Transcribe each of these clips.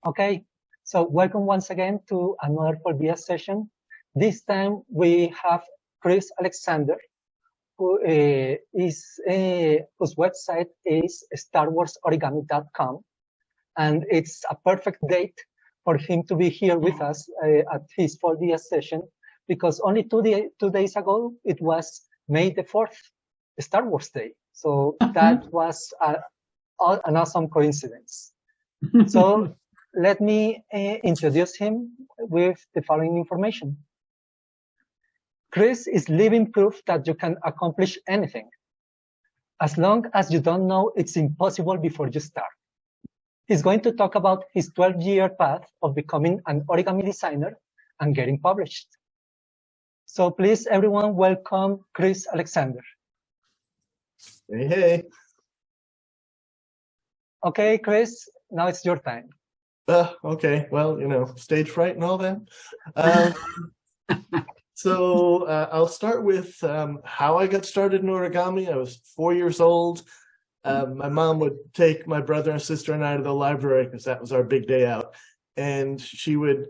Okay, so welcome once again to another Foldeas session. This time we have Chris Alexander, whose website is starwarsorigami.com, and it's a perfect date for him to be here with us at his Foldeas session, because only 2 days ago it was May the 4th, Star Wars Day. So that was an awesome coincidence. So let me introduce him with the following information. Chris is living proof that you can accomplish anything, as long as you don't know it's impossible before you start. He's going to talk about his 12-year path of becoming an origami designer and getting published. So please, everyone, welcome Chris Alexander. Hey, hey. Okay, Chris, now it's your time. Okay, well, stage fright and all that. So I'll start with how I got started in origami. I was 4 years old. My mom would take my brother and sister and I to the library because that was our big day out. And she would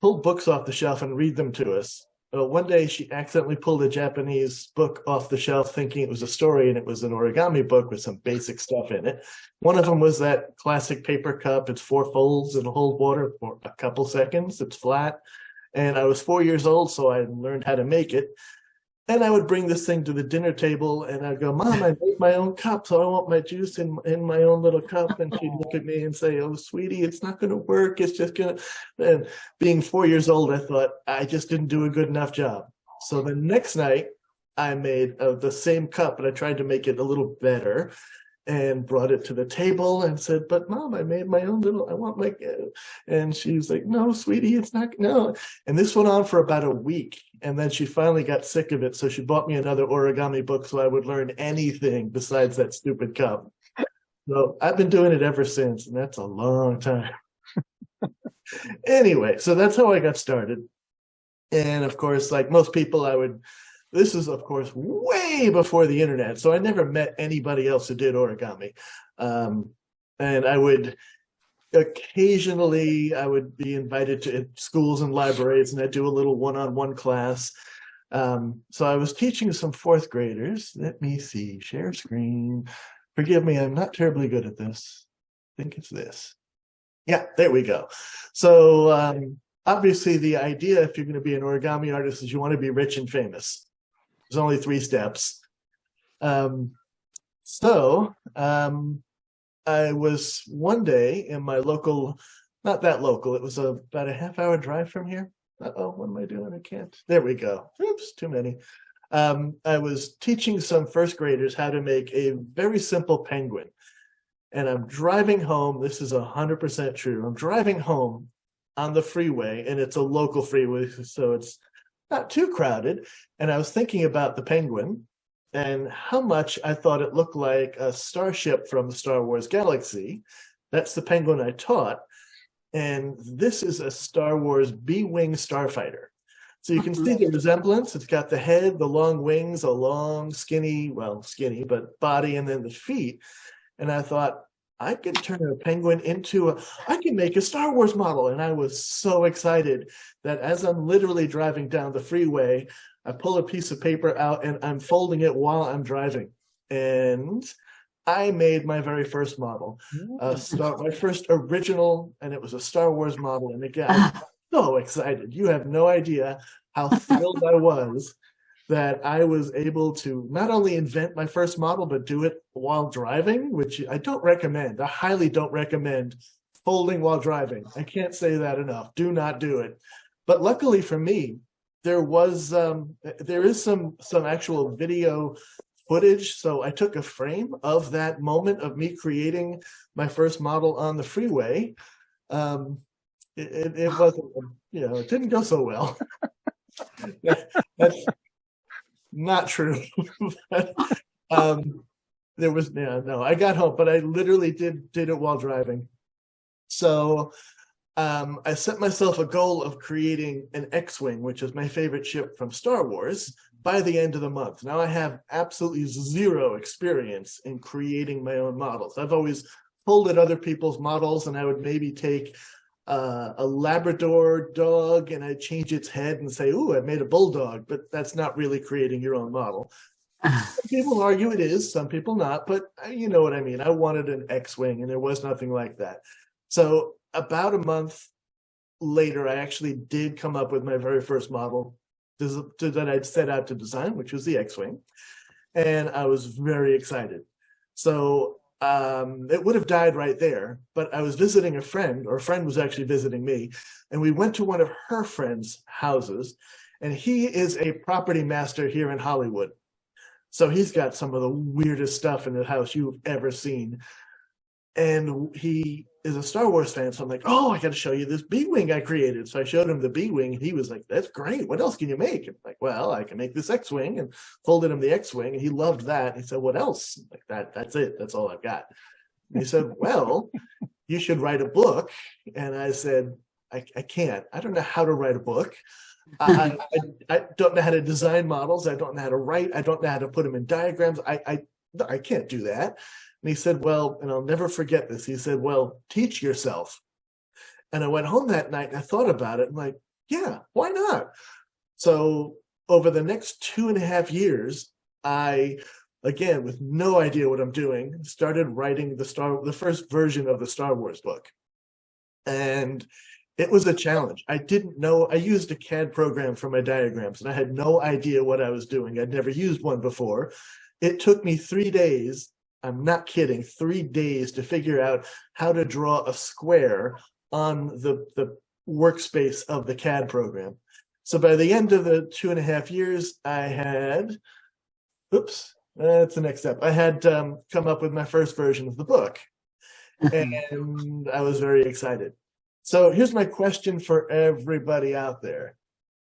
pull books off the shelf and read them to us. One day she accidentally pulled a Japanese book off the shelf thinking it was a story, and it was an origami book with some basic stuff in it. One of them was that classic paper cup. It's 4 folds and hold water for a couple seconds. It's flat. And I was 4 years old, so I learned how to make it. And I would bring this thing to the dinner table, and I'd go, Mom, I made my own cup, so I want my juice in my own little cup. And she'd look at me and say, oh, sweetie, it's not going to work. It's just going to... And being 4 years old, I thought, I just didn't do a good enough job. So the next night, I made the same cup, but I tried to make it a little better and brought it to the table and said, but Mom, I made my own little, I want my... And she was like, no, sweetie, it's not, no. And this went on for about a week. And then she finally got sick of it. So she bought me another origami book so I would learn anything besides that stupid cup. So I've been doing it ever since, and that's a long time. Anyway, so that's how I got started. And of course, like most people, this is, of course, way before the internet, so I never met anybody else who did origami. And I would occasionally, be invited to schools and libraries, and I'd do a little one-on-one class. So I was teaching some 4th graders. Let me see, share screen. Forgive me, I'm not terribly good at this. I think it's this. Yeah, there we go. So obviously the idea, if you're going to be an origami artist, is you want to be rich and famous. There's only 3 steps. I was one day in my local, not that local, it was about a half-hour drive from here. Uh-oh, what am I doing? I can't. There we go. Oops, too many. I was teaching some 1st graders how to make a very simple penguin. And I'm driving home. This is 100% true. I'm driving home on the freeway, and it's a local freeway, so it's not too crowded. And I was thinking about the penguin and how much I thought it looked like a starship from the Star Wars galaxy. That's the penguin I taught. And this is a Star Wars B-wing starfighter. So you can see the resemblance. It's got the head, the long wings, a long, skinny, but body, and then the feet. And I thought, I could turn a penguin into I can make a Star Wars model. And I was so excited that as I'm literally driving down the freeway, I pull a piece of paper out and I'm folding it while I'm driving. And I made my very first model, my first original, and it was a Star Wars model. And again, I was so excited. You have no idea how thrilled I was that I was able to not only invent my first model, but do it while driving, which I don't recommend. I highly don't recommend folding while driving. I can't say that enough. Do not do it. But luckily for me, there is some actual video footage. So I took a frame of that moment of me creating my first model on the freeway. It wasn't, it didn't go so well. That's not true. There was, no, I got home, but I literally did it while driving. So I set myself a goal of creating an X-Wing, which is my favorite ship from Star Wars, by the end of the month. Now I have absolutely zero experience in creating my own models. I've always pulled at other people's models, and I would maybe take a Labrador dog and I'd change its head and say, "Ooh, I made a bulldog," but that's not really creating your own model. Some people argue it is, some people not, but you know what I mean. I wanted an X-Wing, and there was nothing like that. So about a month later, I actually did come up with my very first model that I'd set out to design, which was the X-Wing, and I was very excited. So it would have died right there, but I was visiting a friend, or a friend was actually visiting me, and we went to one of her friends' houses, and he is a property master here in Hollywood. So he's got some of the weirdest stuff in the house you've ever seen. And he is a Star Wars fan. So I'm like, "Oh, I got to show you this B-Wing I created." So I showed him the B-Wing, and he was like, "That's great. What else can you make?" I'm like, "Well, I can make this X-Wing," and folded him the X-Wing, and he loved that. He said, "What else?" I'm like, that's it. That's all I've got. And he said, "Well, you should write a book." And I said, I can't. I don't know how to write a book. I don't know how to design models. I don't know how to write. I don't know how to put them in diagrams. I can't do that. And he said, "Well," and I'll never forget this, he said, "Well, teach yourself." And I went home that night and I thought about it. I'm like, yeah, why not? So over the next 2.5 years, I, again, with no idea what I'm doing, started writing the first version of the Star Wars book. And it was a challenge. I didn't know. I used a CAD program for my diagrams, and I had no idea what I was doing. I'd never used one before. It took me 3 days, I'm not kidding, 3 days to figure out how to draw a square on the workspace of the CAD program. So by the end of the 2.5 years, I had, that's the next step. I had come up with my first version of the book, and I was very excited. So here's my question for everybody out there.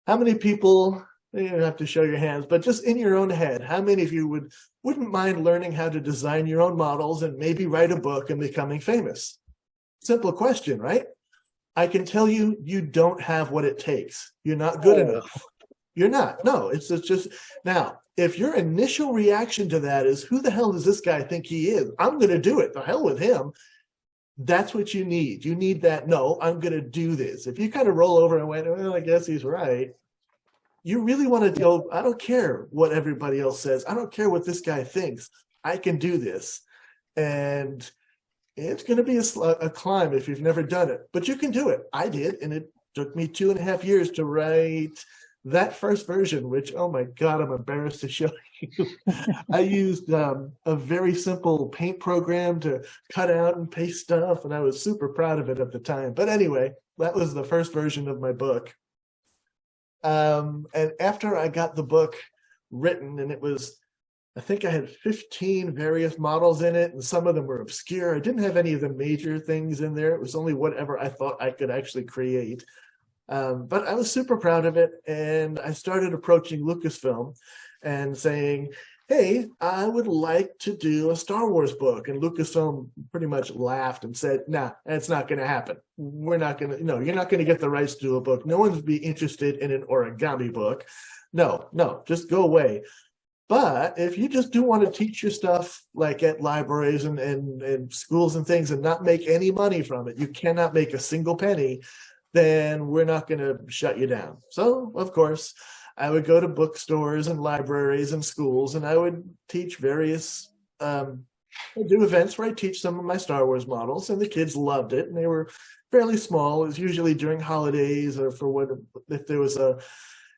How many people, you don't have to show your hands, but just in your own head, how many of you wouldn't mind learning how to design your own models and maybe write a book and becoming famous? Simple question, right? I can tell you, you don't have what it takes. You're not good enough. You're not. No, it's just, now, if your initial reaction to that is, "Who the hell does this guy think he is? I'm going to do it. The hell with him." That's what you need. You need that, "No, I'm going to do this." If you kind of roll over and went, "Well, I guess he's right," you really want to go, "I don't care what everybody else says. I don't care what this guy thinks. I can do this." And it's going to be a climb if you've never done it, but you can do it. I did, and it took me 2.5 years to write that first version, which, oh my God, I'm embarrassed to show you. I used a very simple paint program to cut out and paste stuff, and I was super proud of it at the time. But anyway, that was the first version of my book. And after I got the book written, and it was, I think I had 15 various models in it, and some of them were obscure. I didn't have any of the major things in there. It was only whatever I thought I could actually create. But I was super proud of it, and I started approaching Lucasfilm and saying, "Hey, I would like to do a Star Wars book." And Lucasfilm pretty much laughed and said, "Nah, that's not going to happen. We're not going to, no, you're not going to get the rights to do a book. No one's be interested in an origami book. No, just go away. But if you just do want to teach your stuff like at libraries and schools and things and not make any money from it, you cannot make a single penny, then we're not going to shut you down." So, of course, I would go to bookstores and libraries and schools, and I would teach various, do events where I teach some of my Star Wars models, and the kids loved it, and they were fairly small. It was usually during holidays or if there was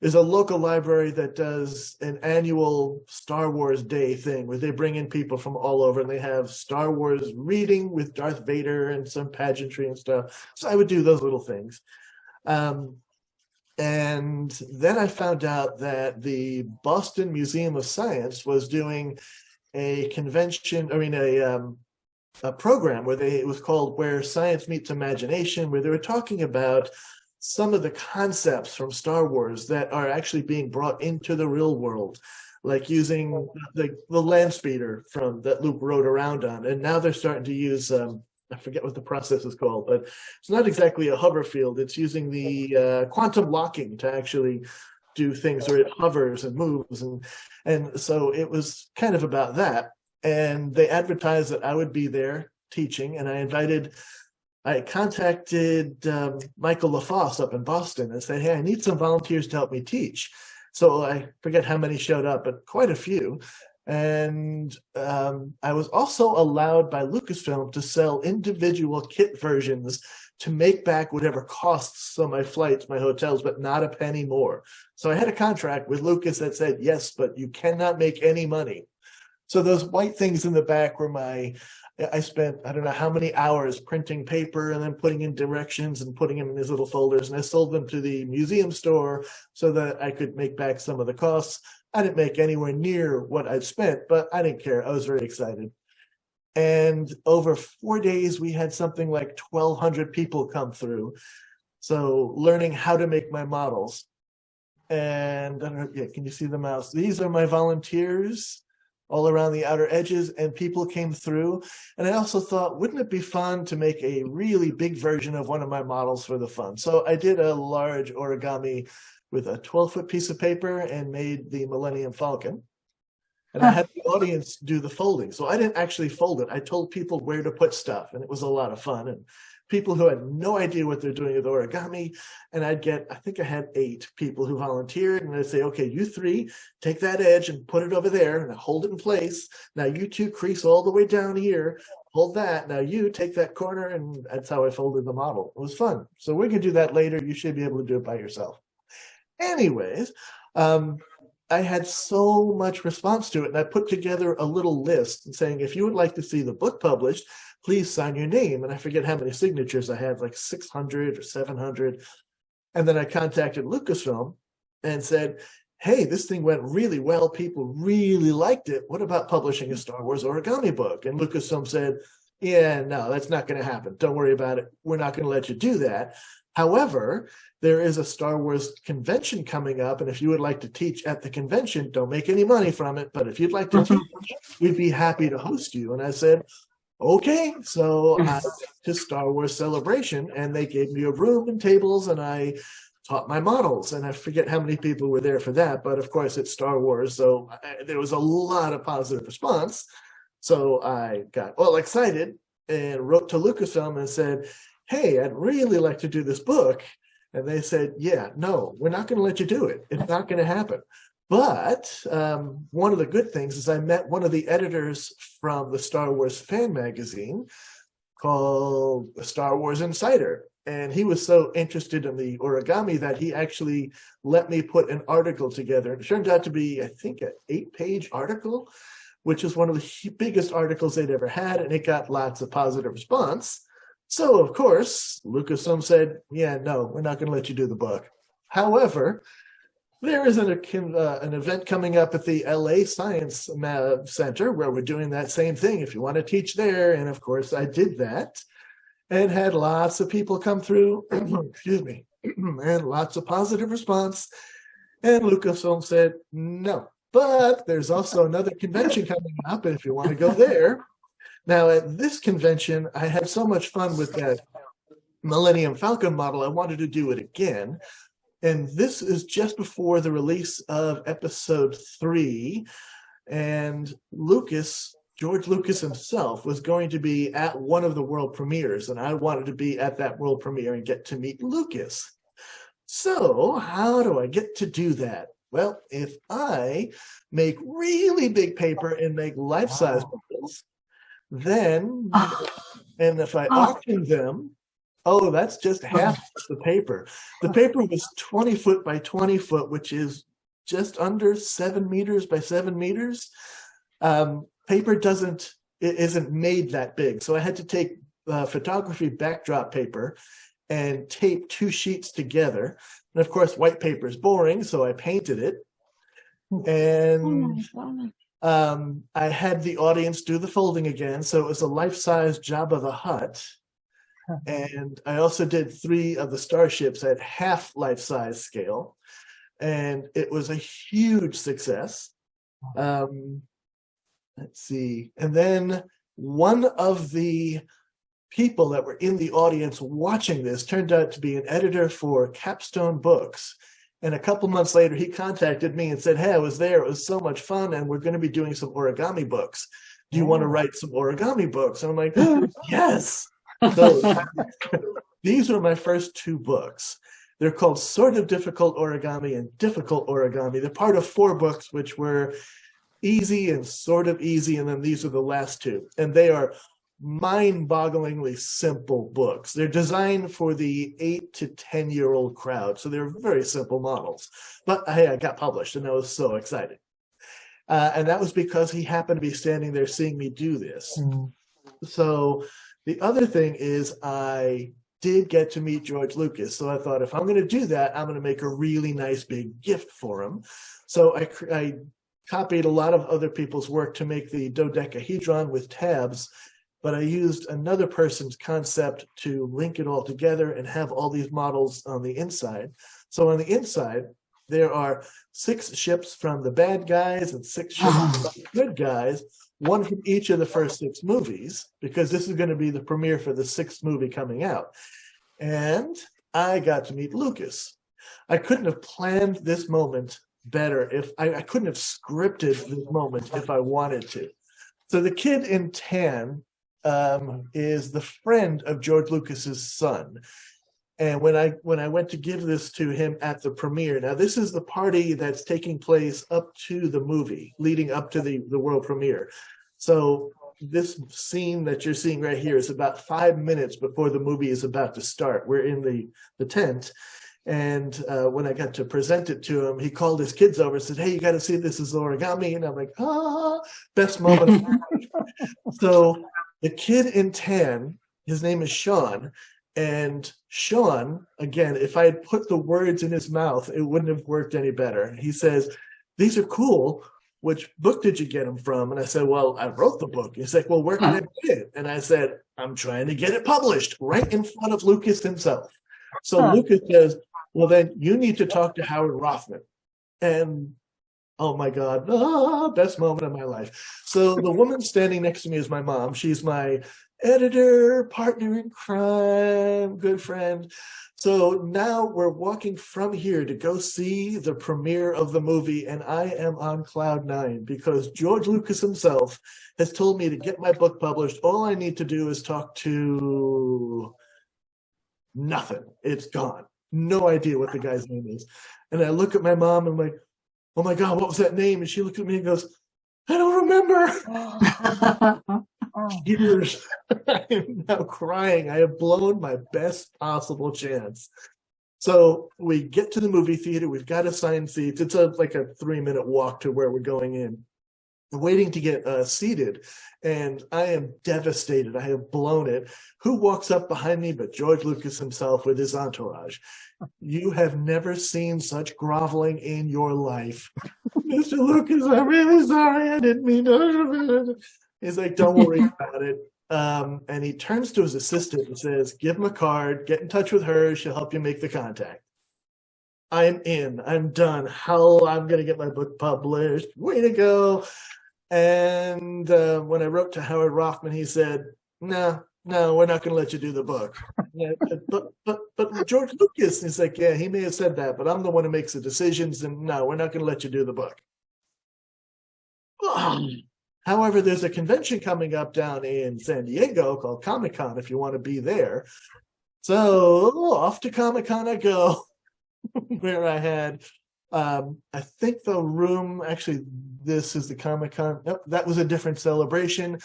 there's a local library that does an annual Star Wars Day thing where they bring in people from all over, and they have Star Wars reading with Darth Vader and some pageantry and stuff. So I would do those little things. And then I found out that the Boston Museum of Science was doing a convention, a program where it was called Where Science Meets Imagination, where they were talking about some of the concepts from Star Wars that are actually being brought into the real world, like using the land speeder that Luke rode around on. And now they're starting to use, I forget what the process is called, but it's not exactly a hover field. It's using the quantum locking to actually do things where it hovers and moves. And so it was kind of about that. And they advertised that I would be there teaching, and I contacted Michael LaFosse up in Boston and said, hey, I need some volunteers to help me teach. So I forget how many showed up, but quite a few. And I was also allowed by Lucasfilm to sell individual kit versions to make back whatever costs on my flights, my hotels, but not a penny more. So I had a contract with Lucas that said, yes, but you cannot make any money. So those white things in the back were I spent, I don't know how many hours printing paper and then putting in directions and putting them in these little folders. And I sold them to the museum store so that I could make back some of the costs. I didn't make anywhere near what I'd spent, but I didn't care. I was very excited. And over 4 days, we had something like 1,200 people come through. So learning how to make my models. And I don't know, yeah, can you see the mouse? These are my volunteers all around the outer edges, and people came through. And I also thought, wouldn't it be fun to make a really big version of one of my models for the fun? So I did a large origami with a 12-foot piece of paper and made the Millennium Falcon. And I had the audience do the folding. So I didn't actually fold it. I told people where to put stuff, and it was a lot of fun. And people who had no idea what they're doing with origami, and I think I had 8 people who volunteered, and I'd say, okay, you 3, take that edge and put it over there, and I hold it in place. Now you 2 crease all the way down here, hold that. Now you take that corner, and that's how I folded the model. It was fun. So we can do that later. You should be able to do it by yourself. Anyways, I had so much response to it, and I put together a little list saying, if you would like to see the book published, please sign your name. And I forget how many signatures I had, like 600 or 700. And then I contacted Lucasfilm and said, hey, this thing went really well. People really liked it. What about publishing a Star Wars origami book? And Lucasfilm said, yeah, no, that's not going to happen. Don't worry about it. We're not going to let you do that. However, there is a Star Wars convention coming up, and if you would like to teach at the convention, don't make any money from it, but if you'd like to teach, we'd be happy to host you. And I said, okay. So I went to Star Wars Celebration, and they gave me a room and tables, and I taught my models. And I forget how many people were there for that, but of course it's Star Wars, so there was a lot of positive response. So I got all excited and wrote to Lucasfilm and said, hey, I'd really like to do this book. And they said, yeah, no, we're not going to let you do it. It's not going to happen. But one of the good things is I met one of the editors from the Star Wars fan magazine called Star Wars Insider. And he was so interested in the origami that he actually let me put an article together. It turned out to be, I think, an 8-page article, which is one of the biggest articles they'd ever had. And it got lots of positive response. So, of course, Lucasfilm said, yeah, no, we're not going to let you do the book. However, there is an event coming up at the LA Science Center where we're doing that same thing if you want to teach there. And, of course, I did that and had lots of people come through, excuse me, and lots of positive response. And Lucasfilm said, no. But there's also another convention coming up, and if you want to go there. Now, at this convention, I had so much fun with that Millennium Falcon model, I wanted to do it again. And this is just before the release of episode 3. And George Lucas himself was going to be at one of the world premieres. And I wanted to be at that world premiere and get to meet Lucas. So how do I get to do that? Well, if I make really big paper and make life-size models, then, and if I auction them, oh, that's just half the paper. The paper was 20 foot by 20 foot, which is just under 7 meters by 7 meters. Paper isn't made that big. So I had to take photography backdrop paper and tape 2 sheets together. And of course, white paper is boring, so I painted it. And I had the audience do the folding again. So it was a life-size Jabba the Hutt. And I also did 3 of the starships at half life-size scale. And it was a huge success. Let's see. And then one of the people that were in the audience watching this turned out to be an editor for Capstone Books. And a couple months later, he contacted me and said, hey, I was there. It was so much fun. And we're going to be doing some origami books. Do you want to write some origami books? And I'm like, yes. So these were my first 2 books. They're called Sort of Difficult Origami and Difficult Origami. They're part of 4 books, which were easy and sort of easy, and then these are the last 2. And they are mind-bogglingly simple books. They're designed for the 8 to 10-year-old crowd, so they're very simple models. But hey, I got published, and I was so excited. And that was because he happened to be standing there seeing me do this. So the other thing is I did get to meet George Lucas. So I thought, if I'm going to do that, I'm going to make a really nice big gift for him. So I copied a lot of other people's work to make the dodecahedron with tabs, but I used another person's concept to link it all together and have all these models on the inside. So on the inside, there are 6 ships from the bad guys and 6 ships from the good guys, one from each of the first 6 movies, because this is going to be the premiere for the 6th movie coming out. And I got to meet Lucas. I couldn't have planned this moment better if I couldn't have scripted this moment if I wanted to. So the kid in tan is the friend of George Lucas's son. And when I went to give this to him at the premiere, now this is the party that's taking place up to the movie, leading up to the world premiere. So this scene that you're seeing right here is about 5 minutes before the movie is about to start. We're in the tent. And when I got to present it to him, he called his kids over and said, hey, you got to see this is origami. And I'm like, best moment of my life. So the kid in tan, his name is Sean. And Sean, again, if I had put the words in his mouth, it wouldn't have worked any better. He says, these are cool. Which book did you get them from? And I said, well, I wrote the book. He's like, well, where can I get it? And I said, I'm trying to get it published right in front of Lucas himself. So Lucas says, well, then you need to talk to Howard Rothman. And oh my God, best moment of my life. So the woman standing next to me is my mom. She's my editor, partner in crime, good friend. So now we're walking from here to go see the premiere of the movie, and I am on cloud 9 because George Lucas himself has told me to get my book published. All I need to do is talk to nothing. It's gone. No idea what the guy's name is. And I look at my mom and I'm like, oh my God, what was that name? And she looks at me and goes, I don't remember. Tears. I am now crying. I have blown my best possible chance. So we get to the movie theater. We've got assigned seats. It's like a 3-minute walk to where we're going in. I'm waiting to get seated, and I am devastated. I have blown it. Who walks up behind me but George Lucas himself with his entourage? You have never seen such groveling in your life. Mr. Lucas, I'm really sorry. I didn't mean to. He's like, don't worry about it. And he turns to his assistant and says, give him a card, get in touch with her. She'll help you make the contact. I'm in. I'm done. How I'm going to get my book published. Way to go. And when I wrote to Howard Rothman, he said, no, we're not going to let you do the book. Yeah, but George Lucas, he's like, yeah, he may have said that, but I'm the one who makes the decisions, and no, we're not going to let you do the book. However, there's a convention coming up down in San Diego called Comic-Con if you want to be there. So off to Comic-Con I go, where I had, I think the room, actually, this is the Comic-Con. Nope, that was a different celebration.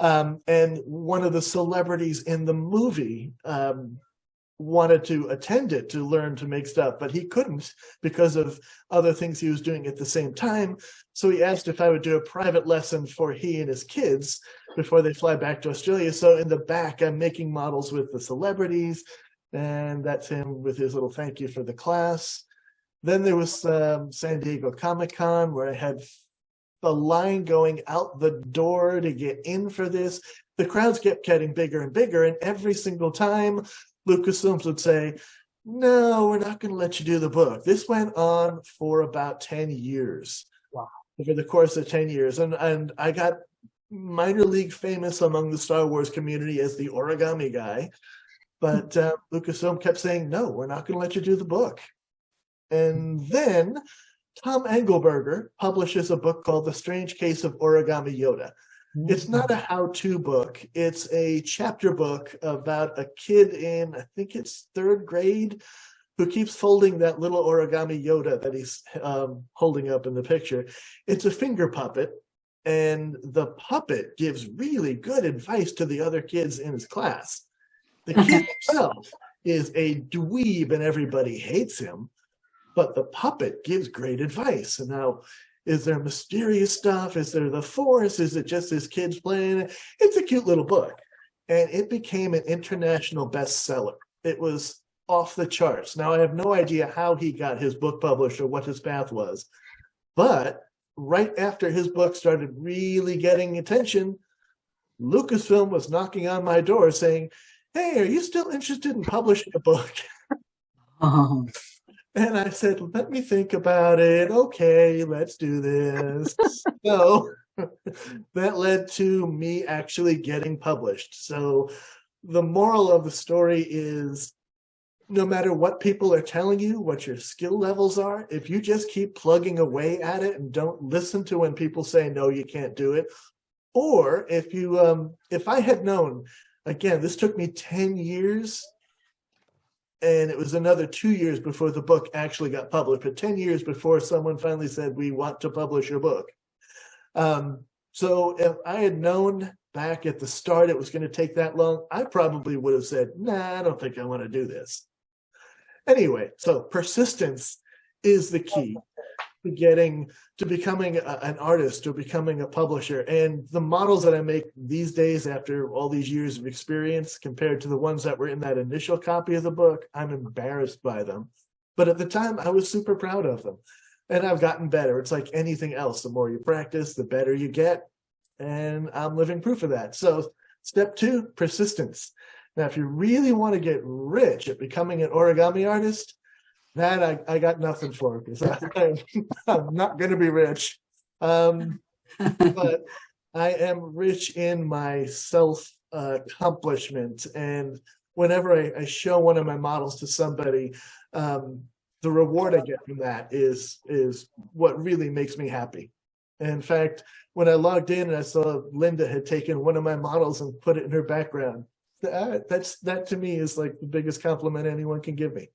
And one of the celebrities in the movie wanted to attend it to learn to make stuff, but he couldn't because of other things he was doing at the same time. So he asked if I would do a private lesson for he and his kids before they fly back to Australia. So in the back, I'm making models with the celebrities, and that's him with his little thank you for the class. Then there was San Diego Comic-Con, where I had the line going out the door to get in for this. The crowds kept getting bigger and bigger, and every single time Lucasfilms would say, no, we're not going to let you do the book. This went on for about 10 years. Wow. Over the course of 10 years. And I got minor league famous among the Star Wars community as the origami guy. But Lucasfilm kept saying, no, we're not going to let you do the book. And then Tom Engelberger publishes a book called The Strange Case of Origami Yoda. It's not a how-to book. It's a chapter book about a kid in, I think it's 3rd grade, who keeps folding that little origami Yoda that he's holding up in the picture. It's a finger puppet, and the puppet gives really good advice to the other kids in his class. The kid himself is a dweeb and everybody hates him, but the puppet gives great advice. And now, is there mysterious stuff? Is there the Force? Is it just his kids playing it? It's a cute little book. And it became an international bestseller. It was off the charts. Now, I have no idea how he got his book published or what his path was. But right after his book started really getting attention, Lucasfilm was knocking on my door saying, "Hey, are you still interested in publishing a book?" And I said, "Let me think about it. Okay, let's do this." So that led to me actually getting published. So the moral of the story is, no matter what people are telling you, what your skill levels are, if you just keep plugging away at it and don't listen to when people say, no, you can't do it. Or if I had known, again, this took me 10 years, and it was another 2 years before the book actually got published, but 10 years before someone finally said, we want to publish your book. So if I had known back at the start it was going to take that long, I probably would have said, nah, I don't think I want to do this. Anyway, so persistence is the key to becoming an artist or becoming a publisher. And the models that I make these days after all these years of experience compared to the ones that were in that initial copy of the book, I'm embarrassed by them. But at the time, I was super proud of them. And I've gotten better. It's like anything else. The more you practice, the better you get. And I'm living proof of that. So step 2, persistence. Now, if you really want to get rich at becoming an origami artist, that I got nothing for, because I'm not going to be rich. But I am rich in my self-accomplishment. And whenever I show one of my models to somebody, the reward I get from that is what really makes me happy. And in fact, when I logged in and I saw Linda had taken one of my models and put it in her background, that to me is like the biggest compliment anyone can give me.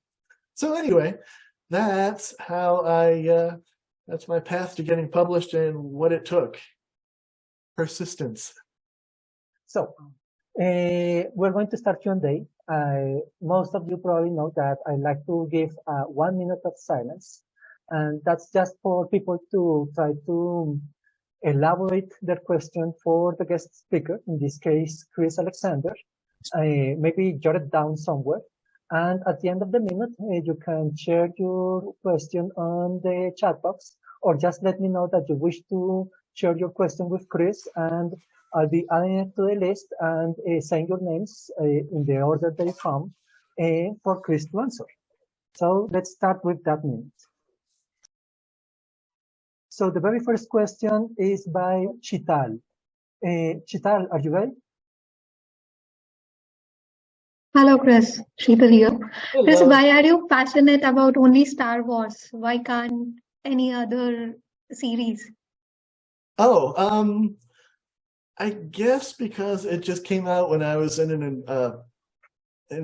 So anyway, that's how that's my path to getting published and what it took. Persistence. So we're going to start Q&A. Most of you probably know that I like to give 1 minute of silence. And that's just for people to try to elaborate their question for the guest speaker, in this case, Chris Alexander. Maybe jot it down somewhere. And at the end of the minute, you can share your question on the chat box, or just let me know that you wish to share your question with Chris, and I'll be adding it to the list and saying your names in the order they come for Chris to answer. So let's start with that minute. So the very first question is by Chital. Chital, are you ready? Hello, Chris. Sheetal here. Hello. Chris, why are you passionate about only Star Wars? Why can't any other series? Oh, I guess because it just came out when I was in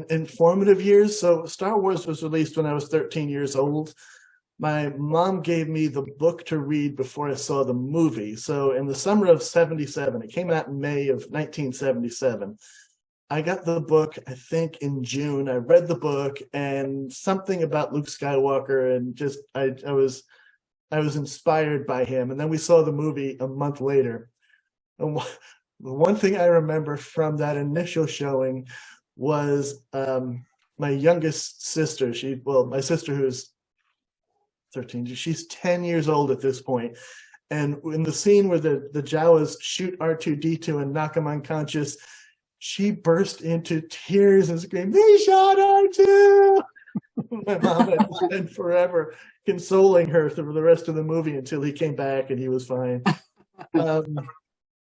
informative years. So Star Wars was released when I was 13 years old. My mom gave me the book to read before I saw the movie. So in the summer of 77, it came out in May of 1977. I got the book, I think, in June. I read the book, and something about Luke Skywalker, and just I was inspired by him. And then we saw the movie a month later. And one thing I remember from that initial showing was my youngest sister. My sister, who's 13, she's 10 years old at this point. And in the scene where the Jawas shoot R2-D2 and knock him unconscious, she burst into tears and screamed, "They shot R2!" My mom had spent forever consoling her through the rest of the movie until he came back and he was fine.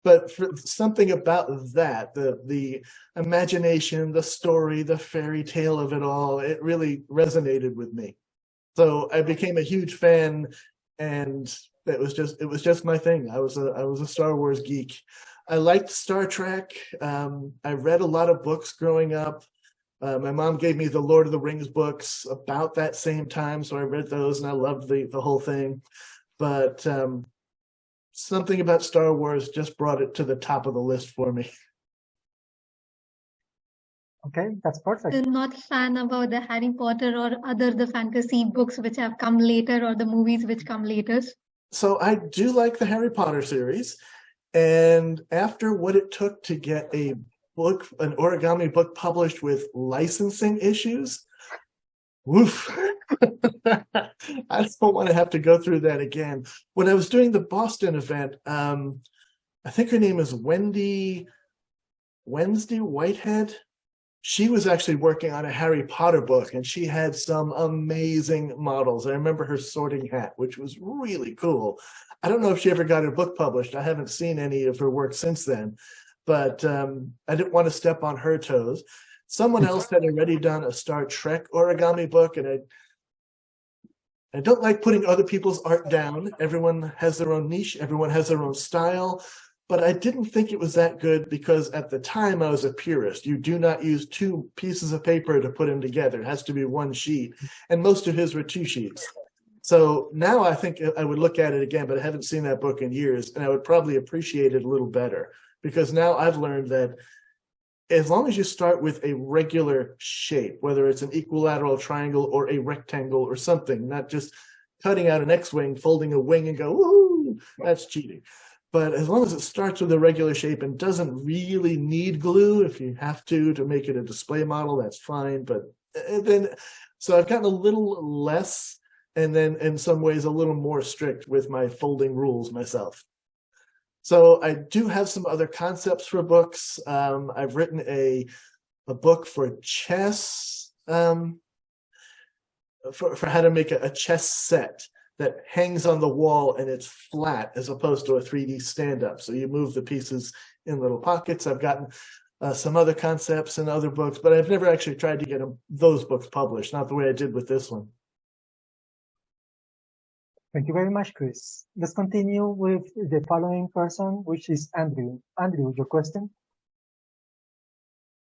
But for something about that, the imagination, the story, the fairy tale of it all, it really resonated with me. So I became a huge fan, and it was just my thing. I was a Star Wars geek. I liked Star Trek. I read a lot of books growing up. My mom gave me the Lord of the Rings books about that same time, so I read those and I loved the whole thing. But something about Star Wars just brought it to the top of the list for me. Okay, that's perfect. You're not fan about the Harry Potter or the fantasy books which have come later or the movies which come later? So I do like the Harry Potter series. And after what it took to get an origami book published with licensing issues, woof. I don't want to have to go through that again. When I was doing the Boston event, I think her name is Wednesday Whitehead. She was actually working on a Harry Potter book, and she had some amazing models. I remember her sorting hat, which was really cool. I don't know if she ever got her book published. I haven't seen any of her work since then, but I didn't want to step on her toes. Someone else had already done a Star Trek origami book, and I don't like putting other people's art down. Everyone has their own niche. Everyone has their own style. But I didn't think it was that good because at the time I was a purist. You do not use two pieces of paper to put them together. It has to be one sheet. And most of his were two sheets. So now I think I would look at it again, but I haven't seen that book in years. And I would probably appreciate it a little better because now I've learned that as long as you start with a regular shape, whether it's an equilateral triangle or a rectangle or something, not just cutting out an X-wing, folding a wing and go, woohoo, that's cheating. But as long as it starts with a regular shape and doesn't really need glue, if you have to make it a display model, that's fine. But then, so I've gotten a little less, and then in some ways a little more strict with my folding rules myself. So I do have some other concepts for books. I've written a book for chess, for how to make a chess set that hangs on the wall and it's flat as opposed to a 3D stand-up. So you move the pieces in little pockets. I've gotten some other concepts in other books, but I've never actually tried to get those books published, not the way I did with this one. Thank you very much, Chris. Let's continue with the following person, which is Andrew. Andrew, your question?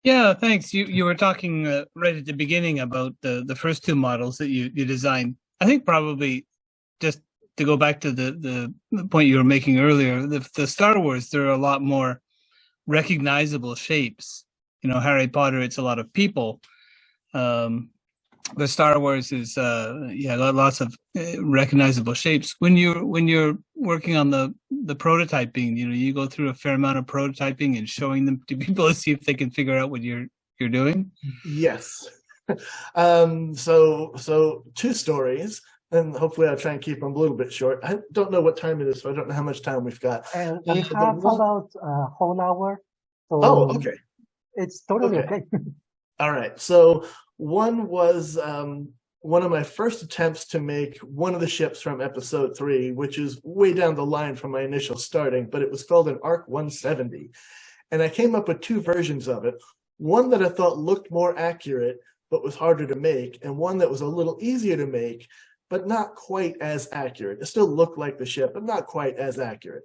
Yeah, thanks. You were talking right at the beginning about the first two models that you designed. I think probably just to go back to the point you were making earlier, the Star Wars, there are a lot more recognizable shapes. You know, Harry Potter, it's a lot of people. The Star Wars is lots of recognizable shapes. When you're working on the prototyping, you know, you go through a fair amount of prototyping and showing them to people to see if they can figure out what you're doing. Yes. So two stories, and hopefully I'll try and keep them a little bit short. I don't know what time it is, so I don't know how much time we've got. And we have about a whole hour. So okay. It's totally okay. All right. So one was one of my first attempts to make one of the ships from episode 3, which is way down the line from my initial starting, but it was called an ARC 170. And I came up with two versions of it. One that I thought looked more accurate, but was harder to make, and one that was a little easier to make, but not quite as accurate. It still looked like the ship, but not quite as accurate.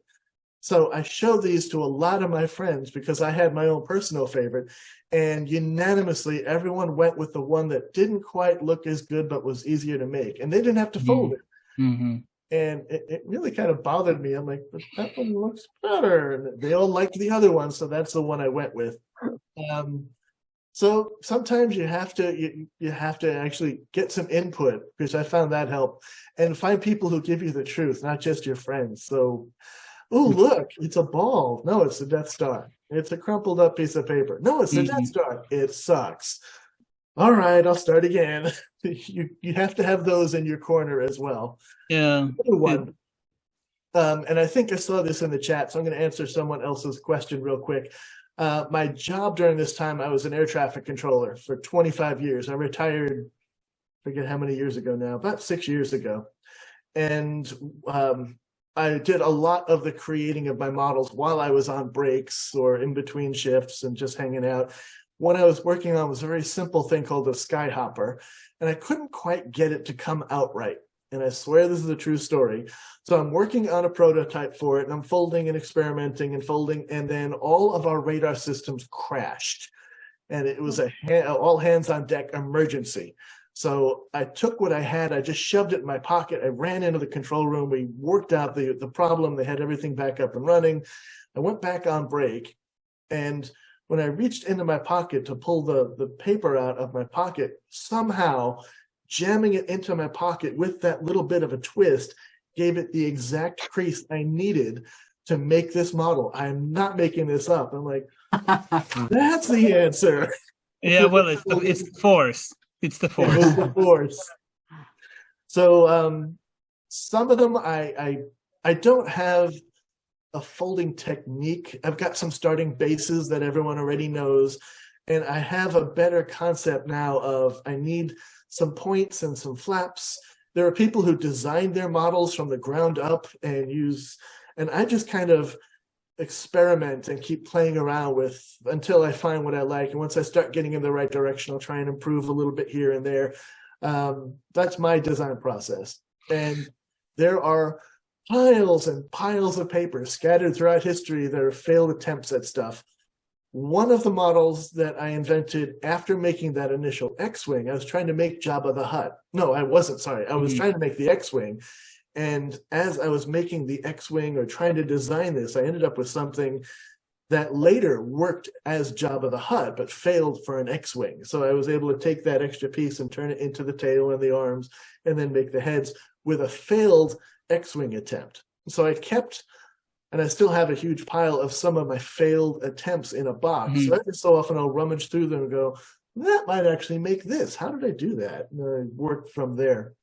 So I showed these to a lot of my friends because I had my own personal favorite, and unanimously everyone went with the one that didn't quite look as good but was easier to make, and they didn't have to fold it. Mm-hmm. And it really kind of bothered me. I'm like, but that one looks better. And they all liked the other one, so that's the one I went with. So sometimes you have to actually get some input, because I found that help, and find people who give you the truth, not just your friends. So, oh, look, it's a ball. No, it's the Death Star. It's a crumpled up piece of paper. No, it's the Death Star. It sucks. All right, I'll start again. You have to have those in your corner as well. Yeah. One. And I think I saw this in the chat, so I'm going to answer someone else's question real quick. My job during this time, I was an air traffic controller for 25 years. I retired, I forget how many years ago now, about 6 years ago. And I did a lot of the creating of my models while I was on breaks or in between shifts and just hanging out. What I was working on was a very simple thing called a skyhopper, and I couldn't quite get it to come out right. and I swear this is a true story. So I'm working on a prototype for it, and I'm folding and experimenting and folding, and then all of our radar systems crashed. And it was a all hands on deck emergency. So I took what I had, I just shoved it in my pocket, I ran into the control room, we worked out the problem, they had everything back up and running. I went back on break, and when I reached into my pocket to pull the paper out of my pocket, somehow jamming it into my pocket with that little bit of a twist gave it the exact crease I needed to make this model. I am not making this up. I'm like, that's the answer. Yeah, well, it's the force. It's the force. It was the force. So some of them I don't have a folding technique. I've got some starting bases that everyone already knows, and I have a better concept now of I need some points and some flaps. There are people who design their models from the ground up and I just kind of experiment and keep playing around with until I find what I like. And once I start getting in the right direction, I'll try and improve a little bit here and there. That's my design process. And there are piles and piles of paper scattered throughout history that are failed attempts at stuff. One of the models that I invented after making that initial X-Wing, I was trying to make Jabba the Hutt. No, I wasn't, sorry. I was trying to make the X-Wing. And as I was making the X-Wing or trying to design this, I ended up with something that later worked as Jabba the Hutt, but failed for an X-Wing. So I was able to take that extra piece and turn it into the tail and the arms, and then make the heads with a failed X-Wing attempt. So I kept, and I still have a huge pile of some of my failed attempts in a box. So every so often I'll rummage through them and go, that might actually make this. How did I do that? And I worked from there.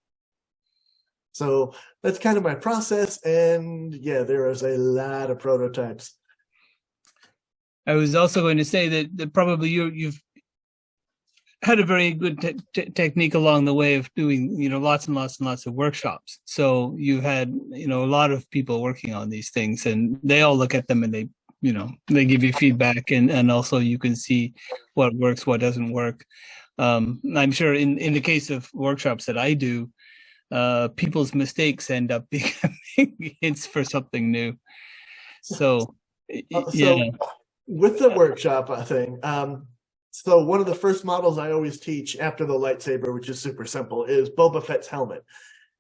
So that's kind of my process. And yeah, there is a lot of prototypes. I was also going to say that probably you've had a very good technique along the way of doing, lots and lots and lots of workshops. So you've had, a lot of people working on these things, and they all look at them and they give you feedback, and also you can see what works, what doesn't work. I'm sure in the case of workshops that I do, people's mistakes end up becoming hints for something new. So with the workshop thing, so one of the first models I always teach after the lightsaber, which is super simple, is Boba Fett's helmet.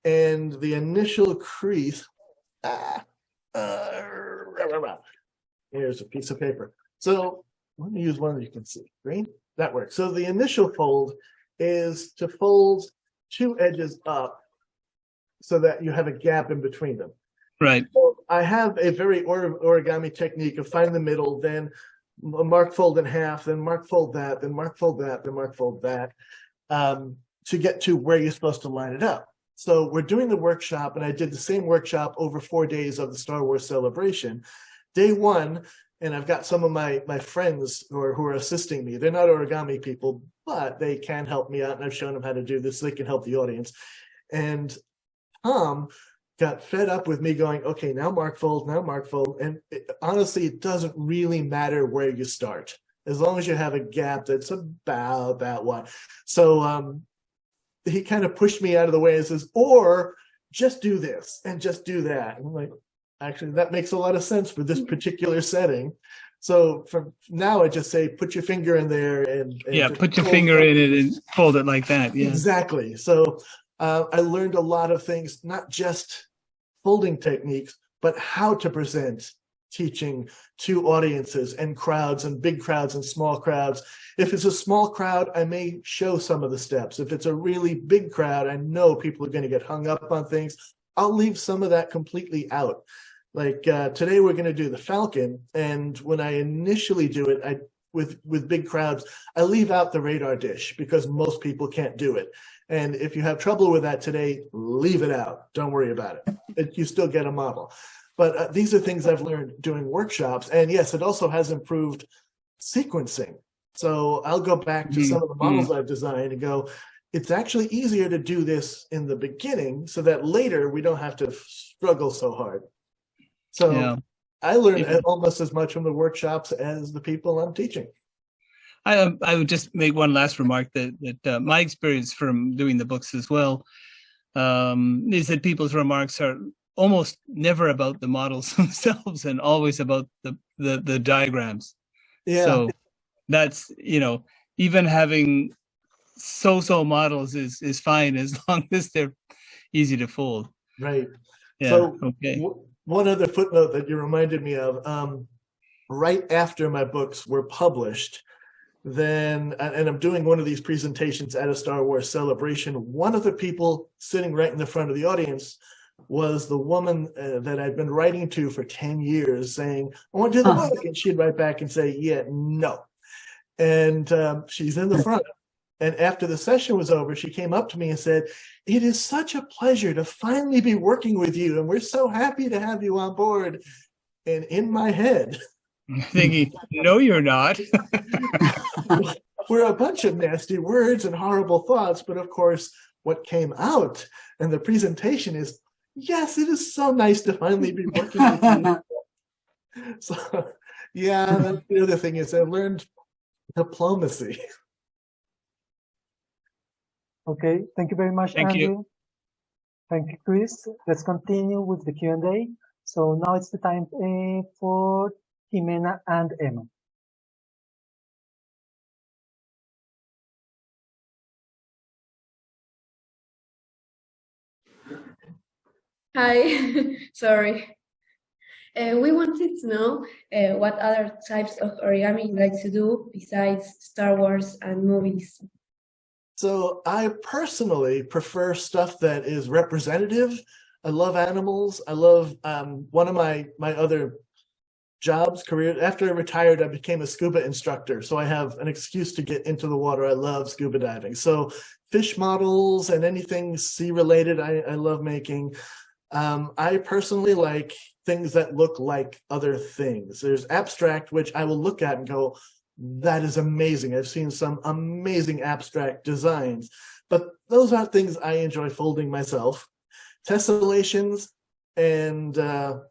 And the initial crease, here's a piece of paper. So let me use one that you can see. Green? That works. So the initial fold is to fold two edges up so that you have a gap in between them. Right. So I have a very origami technique of find the middle, then mark fold in half, then mark fold that, then mark fold that, then mark fold that, to get to where you're supposed to line it up. So we're doing the workshop, and I did the same workshop over 4 days of the Star Wars celebration. Day one, and I've got some of my friends who are assisting me. They're not origami people, but they can help me out, and I've shown them how to do this so they can help the audience. And Tom got fed up with me going, okay, now mark fold, now mark fold. And honestly, it doesn't really matter where you start, as long as you have a gap that's about that wide. So he kind of pushed me out of the way and says, or just do this and just do that. And I'm like, actually, that makes a lot of sense for this particular setting. So from now, I just say, put your finger in there and put your finger in it and fold it like that. Yeah, exactly. So I learned a lot of things, not just folding techniques, but how to present teaching to audiences and crowds and big crowds and small crowds. If it's a small crowd, I may show some of the steps. If it's a really big crowd, I know people are going to get hung up on things. I'll leave some of that completely out. Like today, we're going to do the Falcon. And when I initially do it, with big crowds, I leave out the radar dish because most people can't do it. And if you have trouble with that today, leave it out. Don't worry about it. You still get a model. But these are things I've learned doing workshops. And yes, it also has improved sequencing. So I'll go back to some of the models I've designed and go, it's actually easier to do this in the beginning so that later we don't have to struggle so hard. So I learned almost as much from the workshops as the people I'm teaching. I would just make one last remark that my experience from doing the books as well, is that people's remarks are almost never about the models themselves and always about the diagrams. Yeah. So that's, even having so models is fine as long as they're easy to fold. Right. Yeah. So okay. One other footnote that you reminded me of, right after my books were published, then, and I'm doing one of these presentations at a Star Wars celebration, one of the people sitting right in the front of the audience was the woman that I'd been writing to for 10 years saying, I want to do the book. And she'd write back and say, yeah, no. And she's in the front. And after the session was over, she came up to me and said, it is such a pleasure to finally be working with you. And we're so happy to have you on board. And in my head, thinking, no, you're not. We're a bunch of nasty words and horrible thoughts. But of course, what came out in the presentation is, yes, it is so nice to finally be working with you. So, yeah, that's the other thing is I learned diplomacy. Okay, thank you very much, Thank Andrew. you. Thank you, Chris. Let's continue with the Q&A. So now it's the time for Jimena and Emma. Hi, sorry. We wanted to know what other types of origami you like to do besides Star Wars and movies. So I personally prefer stuff that is representative. I love animals. I love one of my other career. After I retired, I became a scuba instructor. So I have an excuse to get into the water. I love scuba diving. So fish models and anything sea related, I love making. I personally like things that look like other things. There's abstract, which I will look at and go, that is amazing. I've seen some amazing abstract designs, but those aren't things I enjoy folding myself. Tessellations and Madonna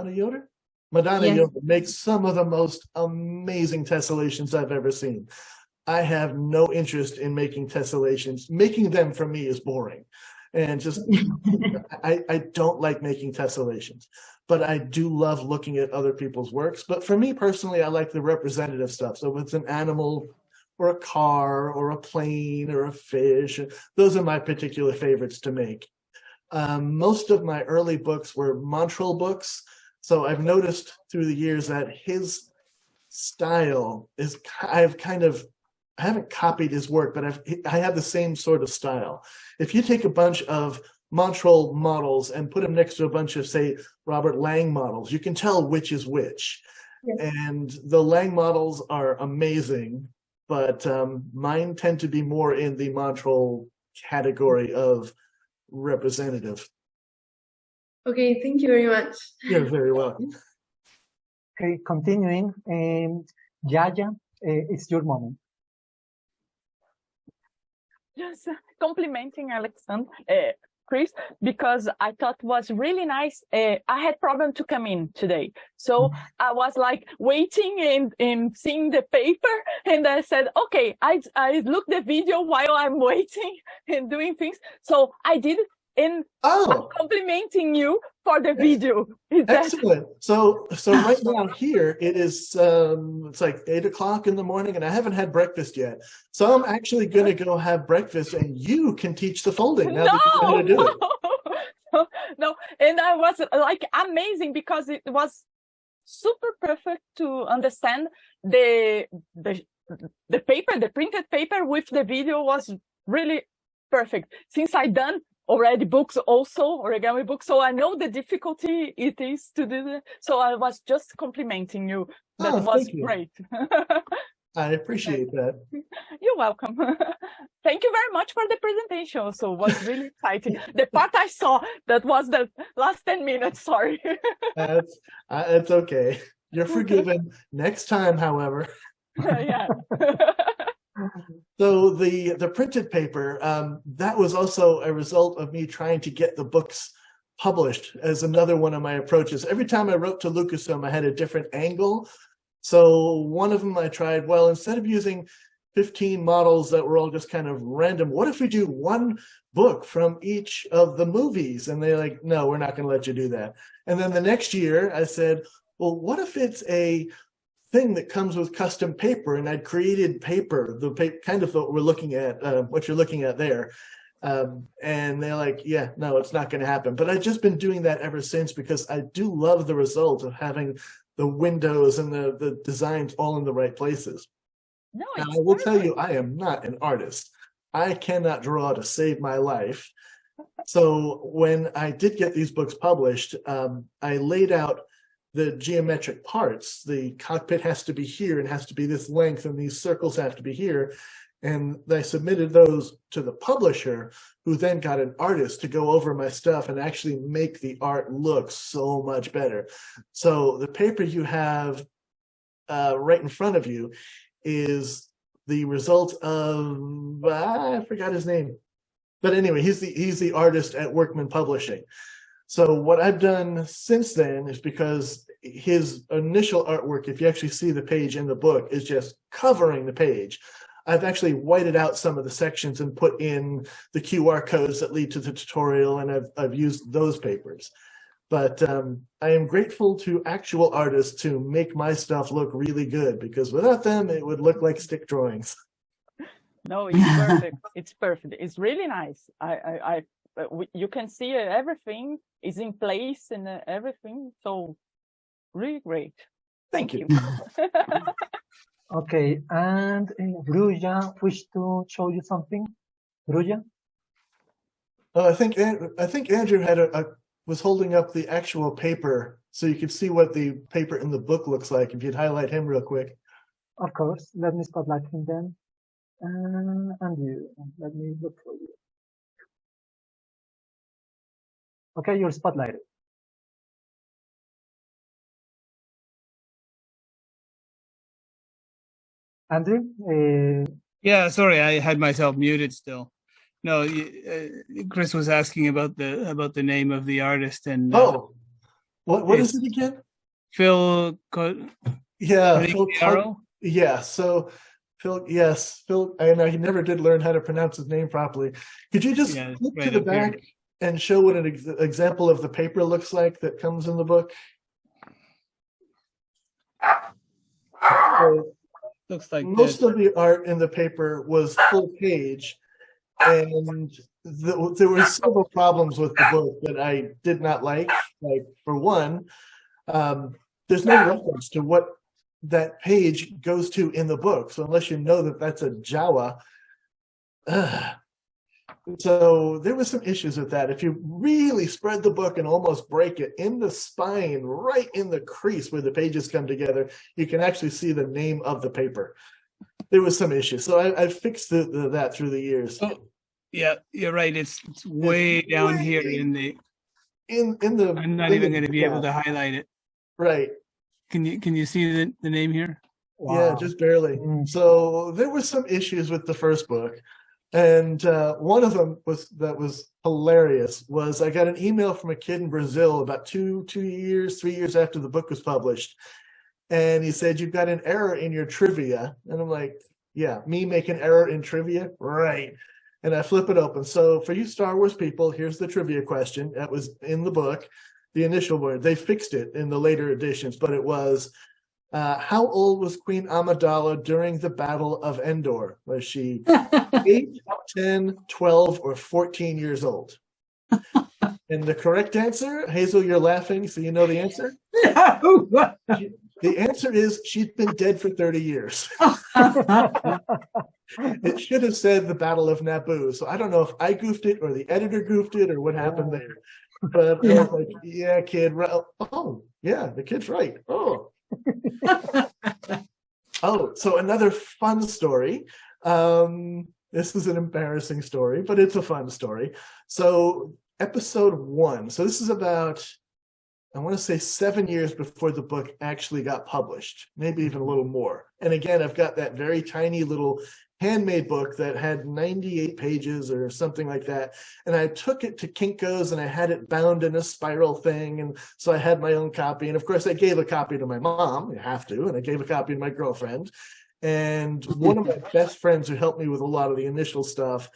Yoda makes some of the most amazing tessellations I've ever seen. I have no interest in making tessellations. Making them for me is boring. And just, I don't like making tessellations, but I do love looking at other people's works. But for me personally, I like the representative stuff. So if it's an animal or a car or a plane or a fish, those are my particular favorites to make. Most of my early books were Montreal books. So I've noticed through the years that his style is, I haven't copied his work, but I have the same sort of style. If you take a bunch of Montreal models and put them next to a bunch of, say, Robert Lang models, you can tell which is which. Yes. And the Lang models are amazing, but mine tend to be more in the Montreal category of representative. Okay, thank you very much. You're very welcome. Okay, continuing, Yaya, it's your moment. Just complimenting Alexander, Chris, because I thought was really nice. I had problem to come in today. So I was like waiting and seeing the paper. And I said, okay, I look the video while I'm waiting and doing things. So I did it. And I'm complimenting you for the video. Excellent. So right now here it is it's like 8 o'clock in the morning and I haven't had breakfast yet. So I'm actually going to go have breakfast and you can teach the folding now that you know how to do it. No, and I was like amazing because it was super perfect to understand the paper, the printed paper with the video was really perfect. Since I done already books also, origami books, so I know the difficulty it is to do that. So I was just complimenting you. That was great. I appreciate that. You're welcome. Thank you very much for the presentation. So it was really exciting. The part I saw, that was the last 10 minutes, sorry. It's okay. You're forgiven. Next time, however. Yeah. So the printed paper, that was also a result of me trying to get the books published as another one of my approaches. Every time I wrote to Lucasfilm, I had a different angle. So one of them I tried, well, instead of using 15 models that were all just kind of random. What if we do one book from each of the movies? And they're like, no, we're not going to let you do that. And then the next year I said, well, what if it's a thing that comes with custom paper? And I'd created paper, kind of what we're looking at, what you're looking at there. And they're like, yeah, no, it's not going to happen. But I've just been doing that ever since, because I do love the result of having the windows and the designs all in the right places. No, now, I will tell you, I am not an artist. I cannot draw to save my life. So when I did get these books published, I laid out the geometric parts. The cockpit has to be here and has to be this length, and these circles have to be here. And I submitted those to the publisher, who then got an artist to go over my stuff and actually make the art look so much better. So the paper you have right in front of you is the result of, I forgot his name. But anyway, he's the artist at Workman Publishing. So what I've done since then is, because his initial artwork, if you actually see the page in the book, is just covering the page. I've actually whited out some of the sections and put in the QR codes that lead to the tutorial, and I've used those papers. But I am grateful to actual artists to make my stuff look really good, because without them, it would look like stick drawings. No, it's perfect. It's perfect. It's really nice. You can see everything is in place and everything. So really great. Thank you. Okay, and Bruja wished to show you something. Bruja? Oh, I think Andrew had was holding up the actual paper, so you could see what the paper in the book looks like. If you'd highlight him real quick. Of course. Let me spotlight him then. And you. Let me look for you. Okay, you're spotlighted. Andrew? Yeah, sorry, I had myself muted still. No, Chris was asking about the name of the artist, and what is it again? Phil. Yeah, Phil. Yeah, so Phil. Yes, Phil. I know he never did learn how to pronounce his name properly. Could you just flip to the back and show what an example of the paper looks like that comes in the book? Looks like most of the art in the paper was full page, and there were several problems with the book that I did not like. Like, for one, there's no reference to what that page goes to in the book. So unless you know that that's a Jawa, so there were some issues with that. If you really spread the book and almost break it in the spine, right in the crease where the pages come together, you can actually see the name of the paper. There was some issues. So I fixed that through the years. Oh, yeah, you're right. It's way down here in the. I'm not even going to be able to highlight it. Right. Can you see the name here? Wow. Yeah, just barely. So there were some issues with the first book. And one of them was hilarious. Was I got an email from a kid in Brazil about 3 years after the book was published, and he said, "You've got an error in your trivia." And I'm like, "Yeah, me make an error in trivia, right?" And I flip it open. So for you Star Wars people, here's the trivia question that was in the book, the initial word. They fixed it in the later editions, but it was, how old was Queen Amidala during the Battle of Endor? Was she 8, 10, 12, or 14 years old? And the correct answer, Hazel, you're laughing, so you know the answer? The answer is she'd been dead for 30 years. It should have said the Battle of Naboo. So I don't know if I goofed it or the editor goofed it or what happened there. But I was like, yeah, kid. Oh, yeah, the kid's right. Oh. Oh, so another fun story. This is an embarrassing story, but it's a fun story. So episode 1. So this is about, I want to say 7 years before the book actually got published, maybe even a little more. And again, I've got that very tiny little handmade book that had 98 pages or something like that. And I took it to Kinko's and I had it bound in a spiral thing. And so I had my own copy. And of course, I gave a copy to my mom. You have to. And I gave a copy to my girlfriend. And one of my best friends who helped me with a lot of the initial stuff,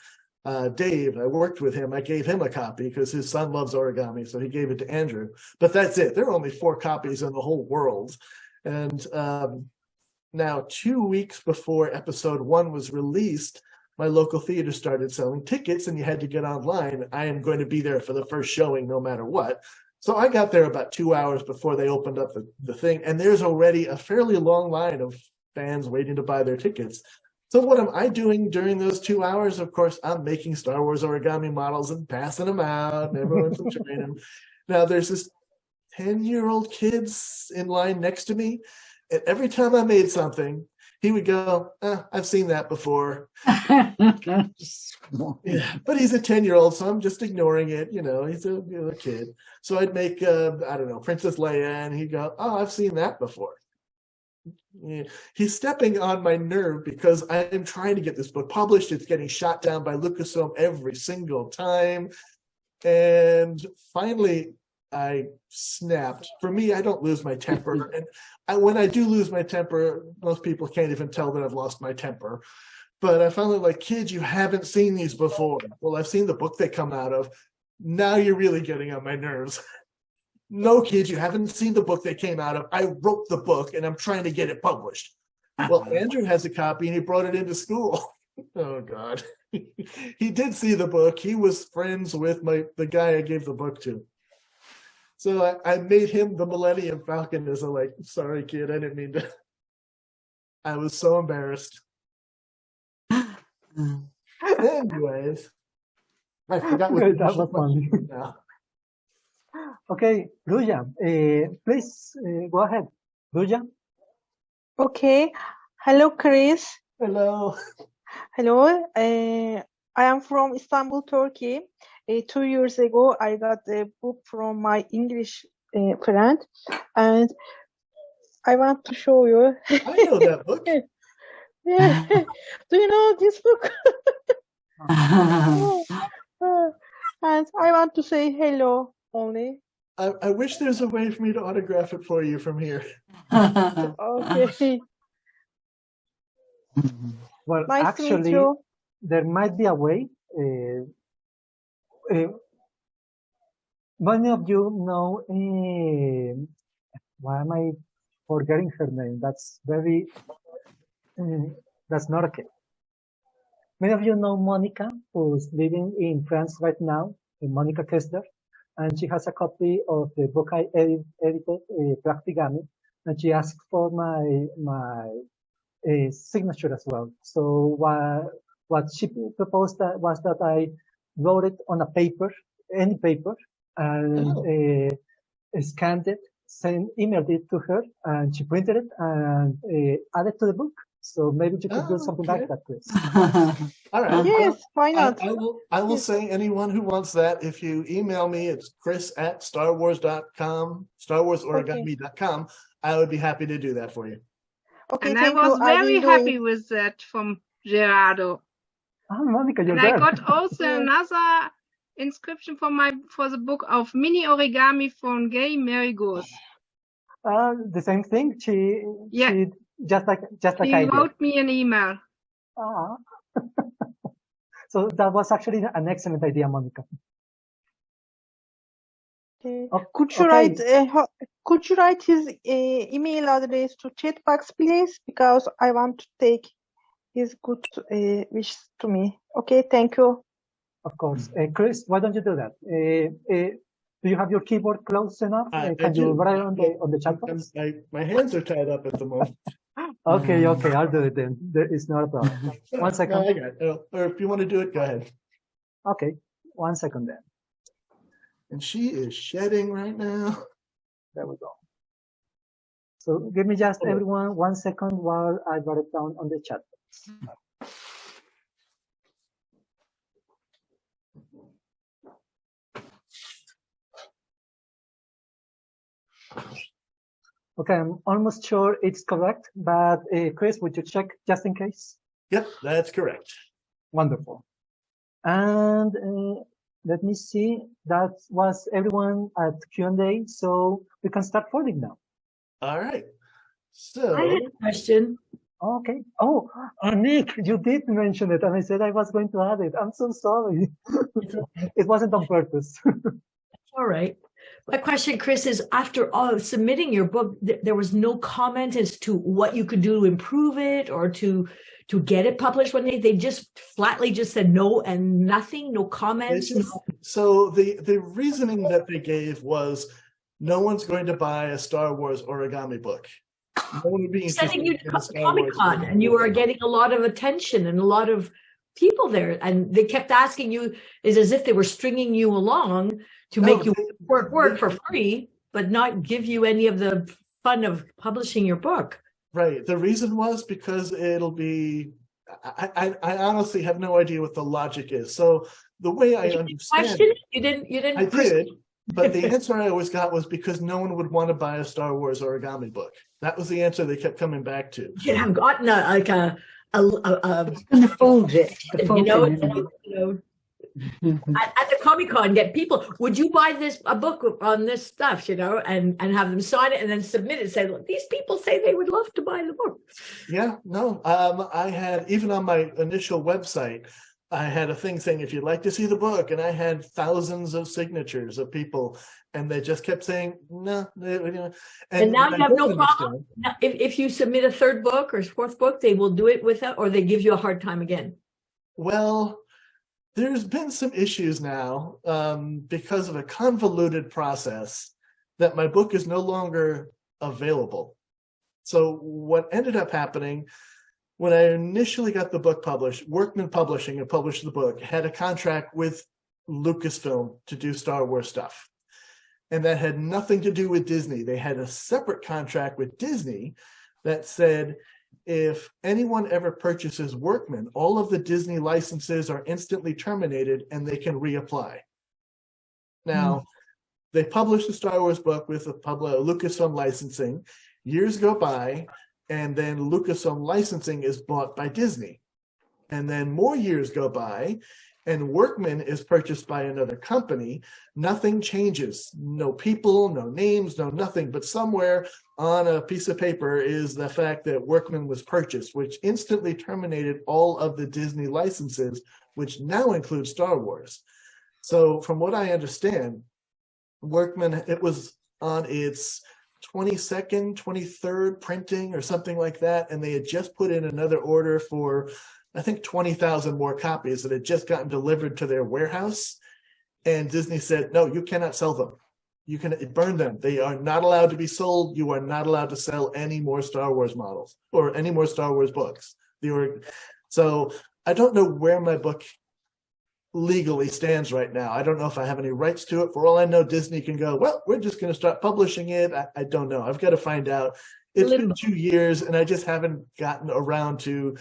Dave, I worked with him. I gave him a copy because his son loves origami, so he gave it to Andrew. But that's it. There are only 4 copies in the whole world. And now 2 weeks before episode 1 was released, my local theater started selling tickets and you had to get online. I am going to be there for the first showing no matter what. So I got there about 2 hours before they opened up the thing. And there's already a fairly long line of fans waiting to buy their tickets. So what am I doing during those 2 hours? Of course, I'm making Star Wars origami models and passing them out, and everyone's enjoying them. Now, there's this 10-year-old kid in line next to me, and every time I made something, he would go, I've seen that before. Yeah, but he's a 10-year-old, so I'm just ignoring it. You know, he's a kid. So I'd make, I don't know, Princess Leia, and he'd go, I've seen that before. Yeah. He's stepping on my nerve because I am trying to get this book published. It's getting shot down by Lucasfilm every single time. And finally, I snapped. For me, I don't lose my temper. And when I do lose my temper, most people can't even tell that I've lost my temper. But I finally like, kids, you haven't seen these before. Well, I've seen the book they come out of. Now you're really getting on my nerves. No, kids, you haven't seen the book they came out of. I wrote the book, and I'm trying to get it published. Well, Andrew has a copy, and he brought it into school. Oh, God. He did see the book. He was friends with the guy I gave the book to. So I made him the Millennium Falcon as a, like, sorry, kid, I didn't mean to. I was so embarrassed. Anyways, I forgot what that was funny. Now. Okay, Ruja, please go ahead. Ruja? Okay. Hello, Chris. Hello. Hello. I am from Istanbul, Turkey. 2 years ago, I got a book from my English friend, and I want to show you. I know that book. Yeah. Do you know this book? And I want to say hello only. I wish there's a way for me to autograph it for you from here. Okay. Well, Nice to meet actually, you. there might be a way. Many of you know, why am I forgetting her name? That's very, that's not okay. Many of you know Monica, who's living in France right now, Monica Kessler, and she has a copy of the book I edited, Practigami, and she asked for my signature as well. So what she proposed was that I wrote it on a paper, any paper, and scanned it, emailed it to her, and she printed it and added to the book. So maybe you could do something like that, Chris. All right. Yes, why not? I will say anyone who wants that, if you email me, it's chris@starwars.com, starwarsorigami.com. I would be happy to do that for you. Okay, And I thank was you. I very will do happy it. with that from Gerardo. Oh, Monica, you're And there. I got also another inscription for the book of mini origami from Gay Marigold. The same thing. She just like He I did. wrote me an email. So that was actually an excellent idea, Monica. Okay. Okay. Could you write his email address to chat box, please? Because I want to take his good wishes to me. Okay, thank you. Of course. Chris, why don't you do that? Do you have your keyboard close enough? Can you write on the chat box? My hands are tied up at the moment. Okay, I'll do it then. It's not a problem. 1 second. No, I got it. Or if you want to do it, go ahead. Okay, 1 second then. And she is shedding right now. There we go. So give me just everyone 1 second while I write it down on the chat box. Okay, I'm almost sure it's correct, but Chris, would you check just in case? Yep, that's correct. Wonderful. And let me see, that was everyone at Q&A, so we can start folding now. All right. So I have a question. Okay. Oh, Nick, you did mention it, and I said I was going to add it. I'm so sorry. It wasn't on purpose. All right. My question, Chris, is after all submitting your book, there was no comment as to what you could do to improve it or to get it published one day. They just flatly just said no and nothing, no comments. So the reasoning that they gave was no one's going to buy a Star Wars origami book. No one would be sending you to Comic-Con, and you were getting a lot of attention and a lot of people there, and they kept asking you, is as if they were stringing you along to make you work for free, but not give you any of the fun of publishing your book. Right. The reason was because it'll be, I honestly have no idea what the logic is. So the way I understand it, you didn't. I did, but the answer I always got was because no one would want to buy a Star Wars origami book. That was the answer they kept coming back to. You have gotten a gonna fold it. At the Comic-Con, get people, would you buy a book on this stuff, and have them sign it and then submit it, say, look, these people say they would love to buy the book. Yeah, no, I had, even on my initial website, I had a thing saying, if you'd like to see the book, and I had thousands of signatures of people, and they just kept saying, no. And now you have no problem. Now, if you submit a third book or fourth book, they will do it without, or they give you a hard time again. Well, there's been some issues now because of a convoluted process that my book is no longer available. So what ended up happening, when I initially got the book published, Workman Publishing had published the book, had a contract with Lucasfilm to do Star Wars stuff. And that had nothing to do with Disney. They had a separate contract with Disney that said, if anyone ever purchases Workman, all of the Disney licenses are instantly terminated and they can reapply. Now, they published the Star Wars book with a Lucasfilm licensing. Years go by, and then Lucasfilm licensing is bought by Disney. And then more years go by, and Workman is purchased by another company. Nothing changes. No people, no names, no nothing. But somewhere on a piece of paper is the fact that Workman was purchased, which instantly terminated all of the Disney licenses, which now include Star Wars. So from what I understand, Workman, it was on its 22nd, 23rd printing or something like that. And they had just put in another order for, I think, 20,000 more copies that had just gotten delivered to their warehouse. And Disney said, no, you cannot sell them. You can burn them. They are not allowed to be sold. You are not allowed to sell any more Star Wars models or any more Star Wars books. So I don't know where my book legally stands right now. I don't know if I have any rights to it. For all I know, Disney can go, well, we're just going to start publishing it. I don't know. I've got to find out. It's been 2 years, and I just haven't gotten around to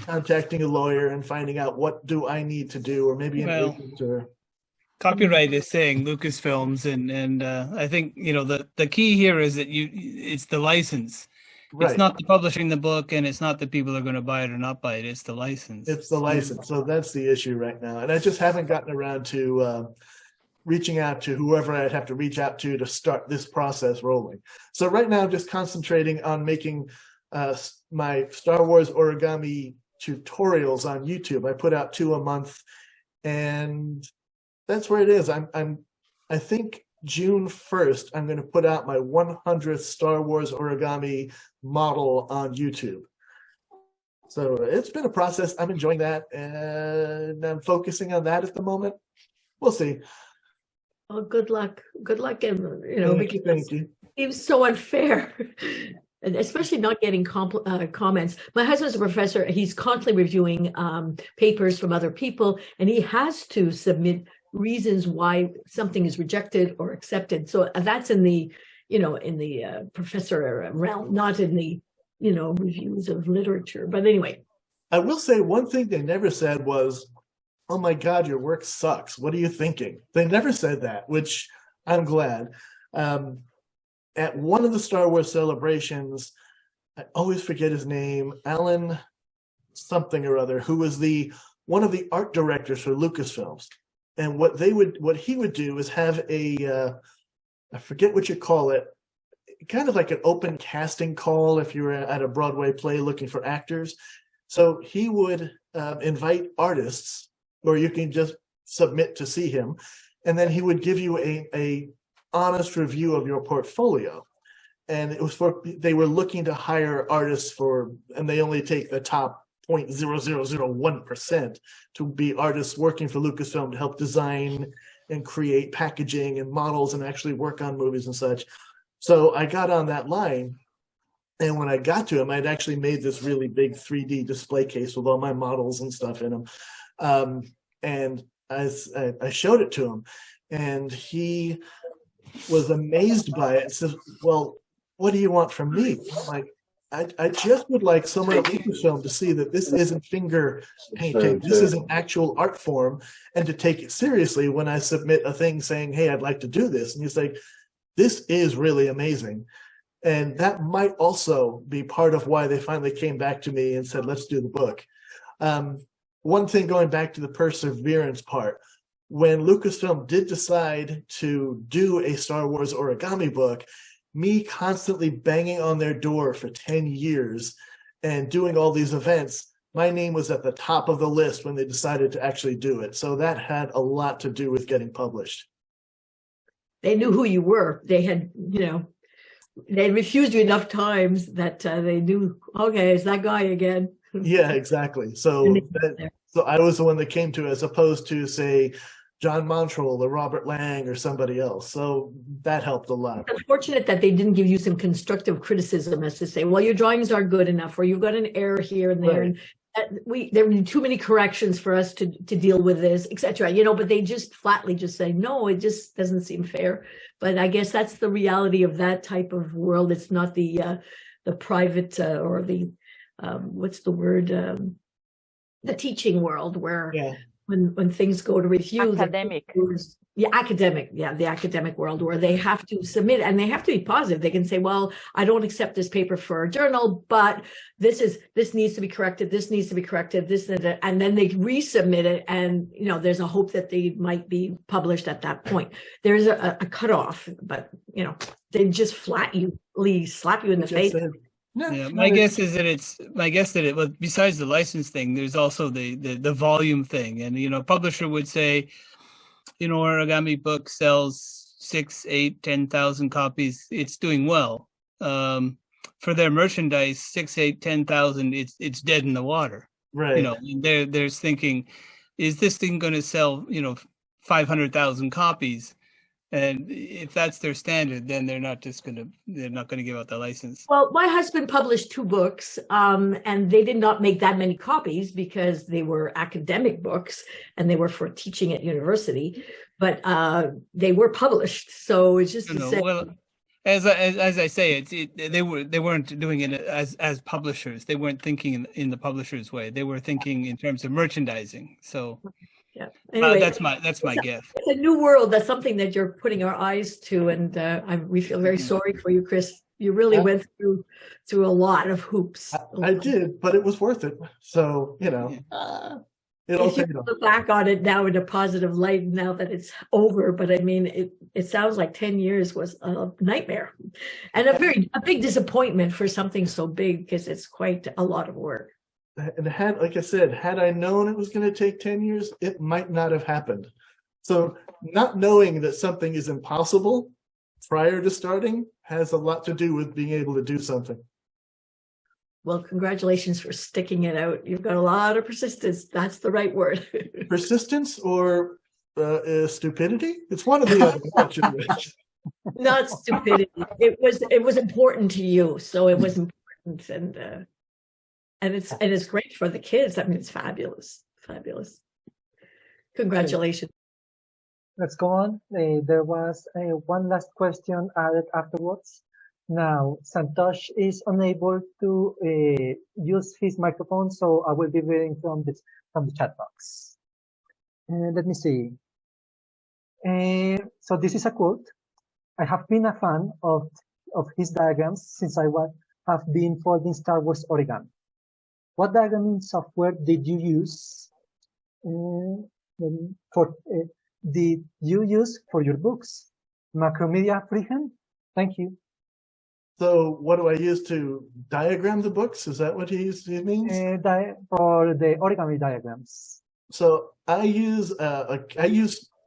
contacting a lawyer and finding out what do I need to do, or maybe an agent or... Copyright is saying Lucasfilms, and I think the key here is that it's the license. Right. It's not the publishing the book, and it's not that people are going to buy it or not buy it. It's the license. It's the license. So that's the issue right now, and I just haven't gotten around to reaching out to whoever I'd have to reach out to start this process rolling. So right now, I'm just concentrating on making my Star Wars origami tutorials on YouTube. I put out 2 a month, and that's where it is. I think June 1st, I'm going to put out my 100th Star Wars origami model on YouTube. So it's been a process. I'm enjoying that, and I'm focusing on that at the moment. We'll see. Well, good luck. Good luck, and Thank you. It was so unfair. And especially not getting comments. My husband's a professor. He's constantly reviewing papers from other people, and he has to submit reasons why something is rejected or accepted. So that's in the, professor realm, not in the, reviews of literature. But anyway. I will say one thing they never said was, oh my God, your work sucks. What are you thinking? They never said that, which I'm glad. At one of the Star Wars celebrations, I always forget his name, Alan something or other, who was one of the art directors for Lucasfilms. And what he would do is have I forget what you call it, kind of like an open casting call if you were at a Broadway play looking for actors. So he would invite artists, or you can just submit to see him, and then he would give you a honest review of your portfolio. And it was they were looking to hire artists and they only take the top 0.0001% to be artists working for Lucasfilm to help design and create packaging and models and actually work on movies and such. So I got on that line, and when I got to him, I'd actually made this really big 3D display case with all my models and stuff in them. And I showed it to him, and he was amazed by it and said, well, what do you want from me? I'm like, I just would like someone at Lucasfilm to see that this isn't finger painting. This is an actual art form, and to take it seriously when I submit a thing saying, hey, I'd like to do this. And he's like, this is really amazing. And that might also be part of why they finally came back to me and said, let's do the book. One thing, going back to the perseverance part, when Lucasfilm did decide to do a Star Wars origami book, me constantly banging on their door for 10 years and doing all these events, my name was at the top of the list when they decided to actually do it. So that had a lot to do with getting published. They knew who you were. They had, they refused you enough times that they knew, okay, it's that guy again. Yeah, exactly. So I was the one that came to, as opposed to, say, John Montrell or Robert Lang or somebody else. So that helped a lot. It's unfortunate that they didn't give you some constructive criticism as to say, well, your drawings aren't good enough, or you've got an error here and there. Right. And there were too many corrections for us to deal with this, etc. But they just flatly just say, no, it just doesn't seem fair. But I guess that's the reality of that type of world. It's not the private or the what's the word? The teaching world, where when things go to review, academic. The academic world, where they have to submit, and they have to be positive. They can say, well, I don't accept this paper for a journal, but this needs to be corrected, this needs to be corrected, and then they resubmit it, and there's a hope that they might be published at that point. There's a cutoff, but they just slap you in the face. Yeah, my guess that well, besides the license thing, there's also the volume thing, and publisher would say, origami book sells 6, 8, 10,000 copies. It's doing well. For their merchandise, 6, 8, 10,000. It's dead in the water. Right. They're thinking, is this thing going to sell 500,000 copies? And if that's their standard, then they're not going to give out the license. Well, my husband published 2 books, and they did not make that many copies because they were academic books and they were for teaching at university, but they were published. So it's just to say. Well, as I say, they weren't doing it as publishers. They weren't thinking in the publisher's way. They were thinking in terms of merchandising. So. Yeah. Anyway, that's my guess. It's a new world. That's something that you're putting our eyes to, and we feel very sorry for you, Chris. You really went through a lot of hoops. I did, but it was worth it. So if you look back on it now in a positive light, now that it's over, but I mean, it sounds like 10 years was a nightmare, and a big disappointment for something so big, because it's quite a lot of work. And like I said, had I known it was going to take 10 years, it might not have happened. So not knowing that something is impossible prior to starting has a lot to do with being able to do something. Well, congratulations for sticking it out. You've got a lot of persistence. That's the right word. Persistence or stupidity? It's one of the other. Not stupidity. It was important to you, so it was important, and it's great for the kids. I mean, it's fabulous. Congratulations. Let's go on. There was one last question added afterwards. Now, Santosh is unable to use his microphone, so I will be reading from the chat box. Let me see. So this is a quote. I have been a fan of his diagrams since I have been folding Star Wars origami. What diagramming software did you use for your books? Macromedia Freehand? Thank you. So what do I use to diagram the books? Is that what he means? For the origami diagrams. So I use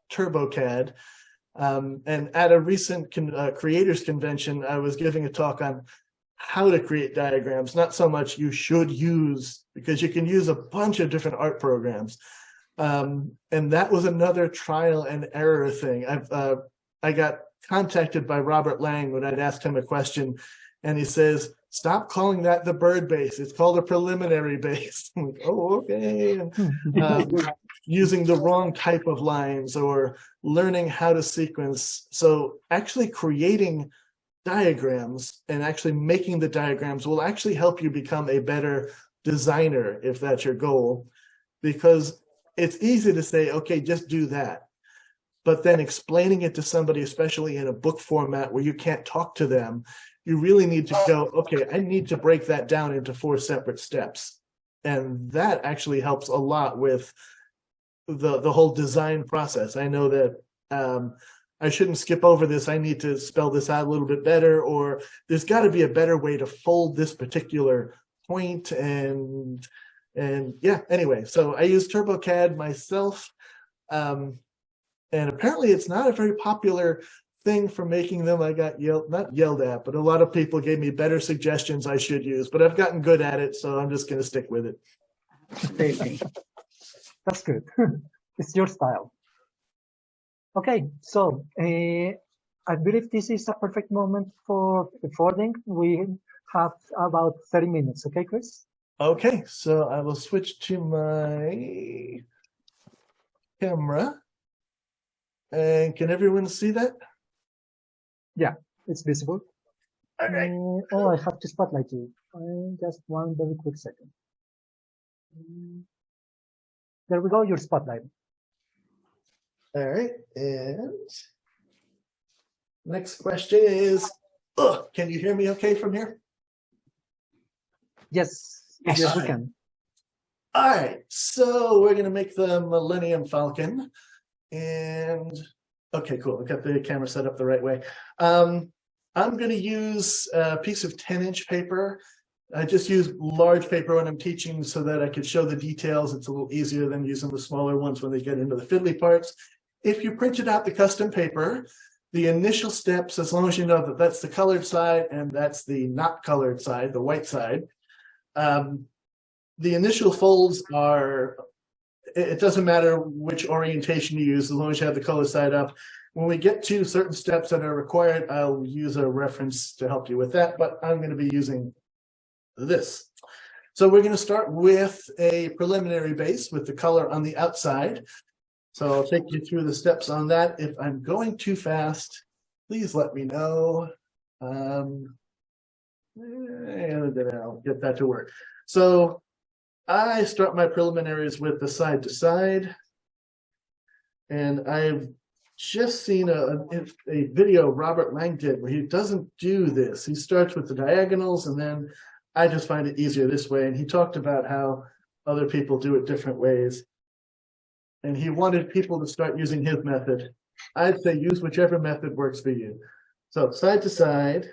TurboCAD, and at a recent creators convention, I was giving a talk on how to create diagrams, not so much you should use, because you can use a bunch of different art programs. And that was another trial and error thing. I got contacted by Robert Lang when I'd asked him a question, and he says, "Stop calling that the bird base. It's called a preliminary base." I'm like, oh, okay. And, using the wrong type of lines or learning how to sequence. So actually creating diagrams and actually making the diagrams will actually help you become a better designer if that's your goal, because it's easy to say, okay, just do that. But then explaining it to somebody, especially in a book format where you can't talk to them, you really need to go, okay, I need to break that down into 4 separate steps. And that actually helps a lot with the whole design process. I know that I shouldn't skip over this. I need to spell this out a little bit better, or there's got to be a better way to fold this particular point. And yeah, anyway, so I use TurboCAD myself. And apparently it's not a very popular thing for making them. I got not yelled at, but a lot of people gave me better suggestions I should use, but I've gotten good at it, so I'm just going to stick with it. That's good. It's your style. Okay, so I believe this is a perfect moment for recording. We have about 30 minutes. Okay, Chris? Okay, so I will switch to my camera. And can everyone see that? Yeah, it's visible. All right. Oh, I have to spotlight you. Just one very quick second. There we go, your spotlight. All right, and next question is, can you hear me okay from here? Yes, yes, we can. All right, so we're gonna make the Millennium Falcon. And okay, cool. I got the camera set up the right way. I'm going to use a piece of 10-inch paper. I just use large paper when I'm teaching so that I can show the details. It's a little easier than using the smaller ones when they get into the fiddly parts. If you printed out the custom paper, the initial steps, as long as you know that that's the colored side and that's the not colored side, the white side, the initial folds are, it doesn't matter which orientation you use, as long as you have the color side up. When we get to certain steps that are required, I'll use a reference to help you with that, but I'm going to be using this. So we're going to start with a preliminary base with the color on the outside. So I'll take you through the steps on that. If I'm going too fast, please let me know. And then I'll get that to work. So I start my preliminaries with the side to side, and I've just seen a video Robert Lang did where he doesn't do this. He starts with the diagonals, and then I just find it easier this way. And he talked about how other people do it different ways, and he wanted people to start using his method. I'd say use whichever method works for you. So side to side.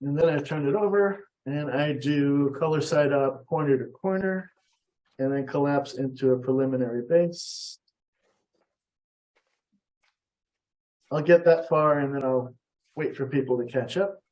And then I turn it over and I do color side up, corner to corner, and then collapse into a preliminary base. I'll get that far and then I'll wait for people to catch up.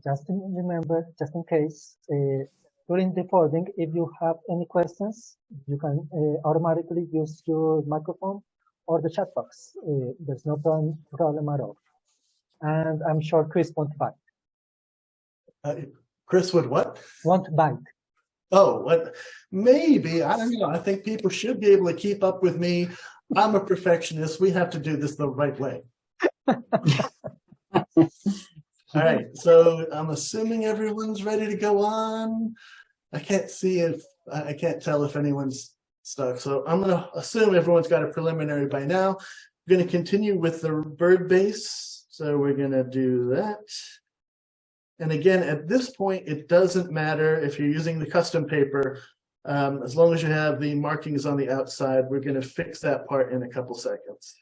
Just remember, just in case, during the recording, if you have any questions, you can automatically use your microphone or the chat box. There's no problem at all. And I'm sure Chris won't bite. Chris would what? Won't bite. Oh, what? Maybe. I don't know. I think people should be able to keep up with me. I'm a perfectionist. We have to do this the right way. All right. So I'm assuming everyone's ready to go on. I can't tell if anyone's stuck. So I'm going to assume everyone's got a preliminary by now. We're going to continue with the bird base. So we're going to do that. And again, at this point, it doesn't matter if you're using the custom paper. As long as you have the markings on the outside, we're going to fix that part in a couple seconds.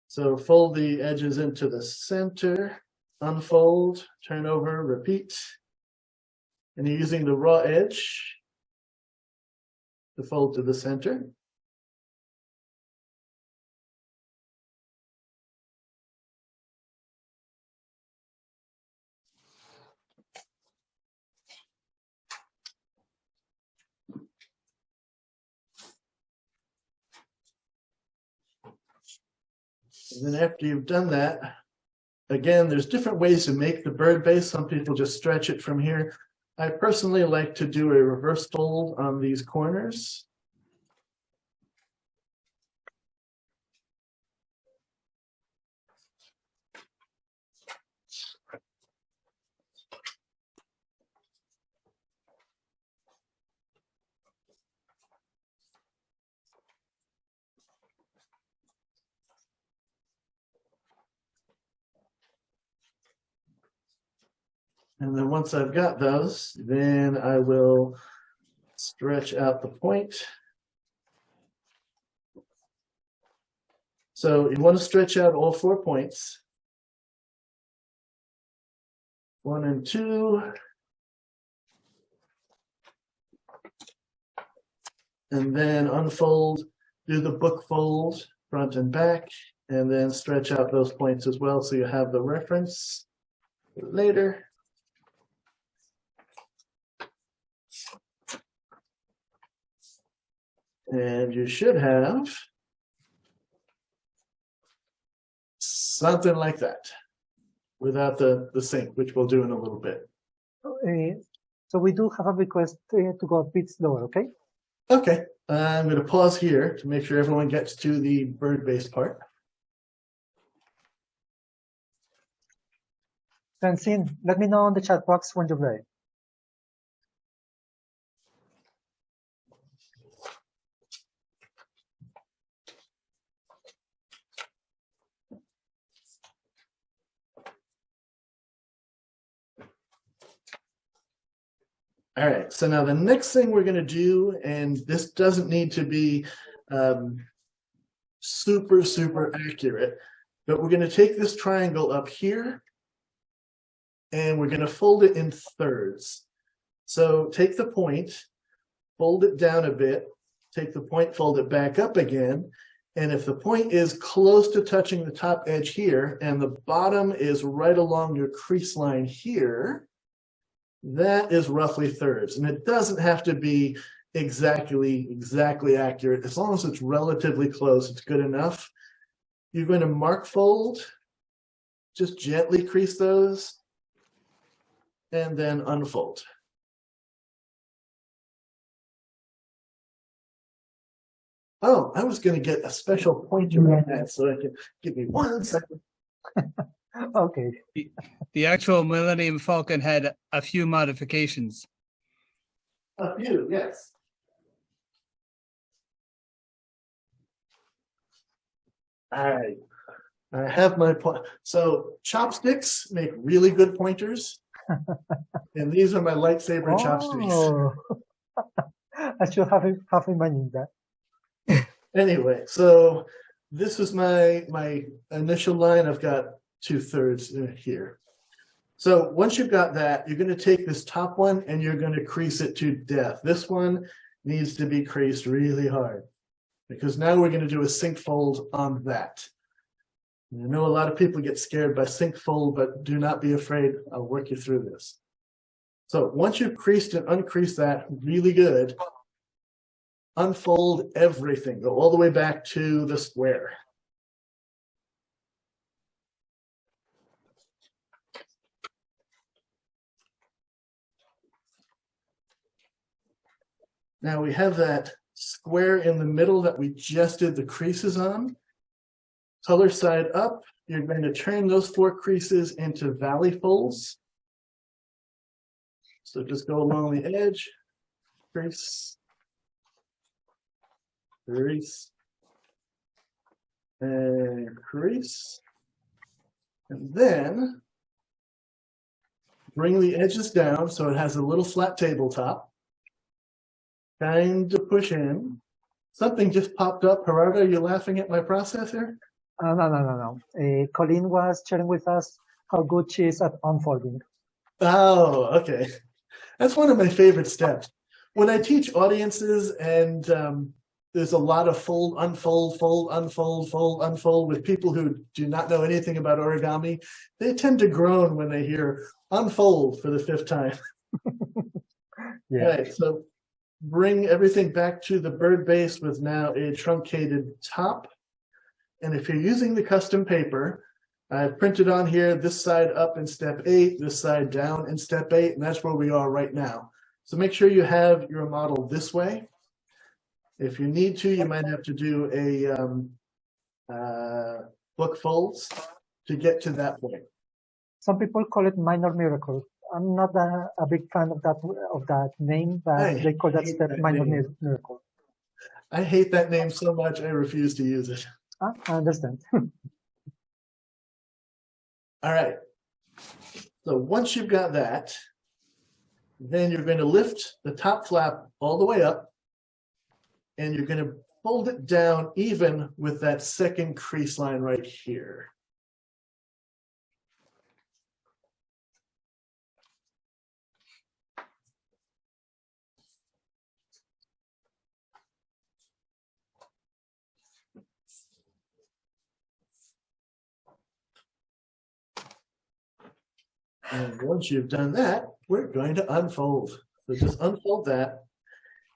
So fold the edges into the center, unfold, turn over, repeat. And you're using the raw edge to fold to the center. And then after you've done that, again, there's different ways to make the bird base. Some people just stretch it from here. I personally like to do a reverse fold on these corners. And then once I've got those, then I will stretch out the point. So you want to stretch out all 4 points. 1 and 2. And then unfold, do the book fold, front and back, and then stretch out those points as well so you have the reference later. And you should have something like that without the sync, which we'll do in a little bit. So we do have a request to go a bit slower, okay? Okay, I'm going to pause here to make sure everyone gets to the bird-based part. Francine, let me know in the chat box when you're ready. All right, so now the next thing we're going to do, and this doesn't need to be super accurate, but we're going to take this triangle up here and we're going to fold it in thirds. So take the point, fold it down a bit, take the point, fold it back up again. And if the point is close to touching the top edge here and the bottom is right along your crease line here, that is roughly thirds. And it doesn't have to be exactly accurate. As long as it's relatively close, it's good enough. You're going to mark fold, just gently crease those, and then unfold. Oh, I was going to get a special pointer on that, so I can give me 1 second. Okay. The actual Millennium Falcon had a few modifications. A few, yes. All right. I have my point. So chopsticks make really good pointers. And these are my lightsaber chopsticks. I should have in mind that. Anyway, so this is my initial line. I've got 2/3 here. So once you've got that, you're going to take this top one and you're going to crease it to death. This one needs to be creased really hard because now we're going to do a sync fold on that. I know a lot of people get scared by sync fold, but do not be afraid. I'll work you through this. So once you've creased and uncreased that really good, unfold everything. Go all the way back to the square. Now we have that square in the middle that we just did the creases on. Color side up, you're going to turn those 4 creases into valley folds. So just go along the edge, crease, crease, and crease. And then bring the edges down so it has a little flat tabletop. Kind of push in. Something just popped up. Gerardo, are you laughing at my process here? No. Colleen was sharing with us how good she is at unfolding. Oh, okay. That's one of my favorite steps. When I teach audiences and there's a lot of fold, unfold, fold, unfold, fold, unfold with people who do not know anything about origami, they tend to groan when they hear unfold for the 5th time. Yeah. Right, so bring everything back to the bird base with now a truncated top. And if you're using the custom paper, I've printed on here this side up in step 8, this side down in step 8, and that's where we are right now. So make sure you have your model this way. If you need to, you might have to do a book folds to get to that point. Some people call it minor miracle. I'm not a big fan of that name, but they call that step minor miracle. I hate that name so much, I refuse to use it. I understand. All right. So once you've got that, then you're going to lift the top flap all the way up, and you're going to fold it down even with that second crease line right here. And once you've done that, we're going to unfold. So just unfold that.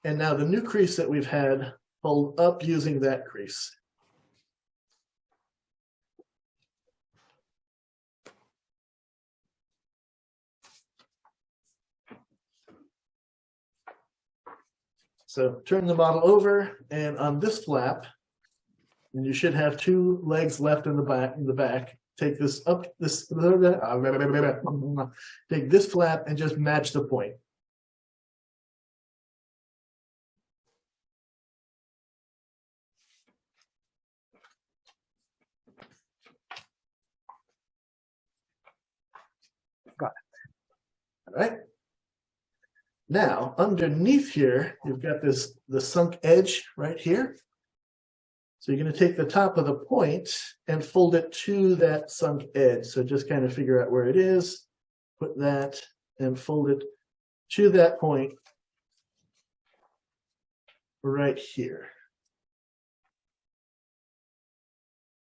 And now the new crease that we've had, fold up using that crease. So turn the model over, and on this flap, and you should have 2 legs left in the back. Take this up, take this flap and just match the point. Got it. All right. Now, underneath here, you've got the sunk edge right here. So you're going to take the top of the point and fold it to that sunk edge. So just kind of figure out where it is, put that, and fold it to that point right here.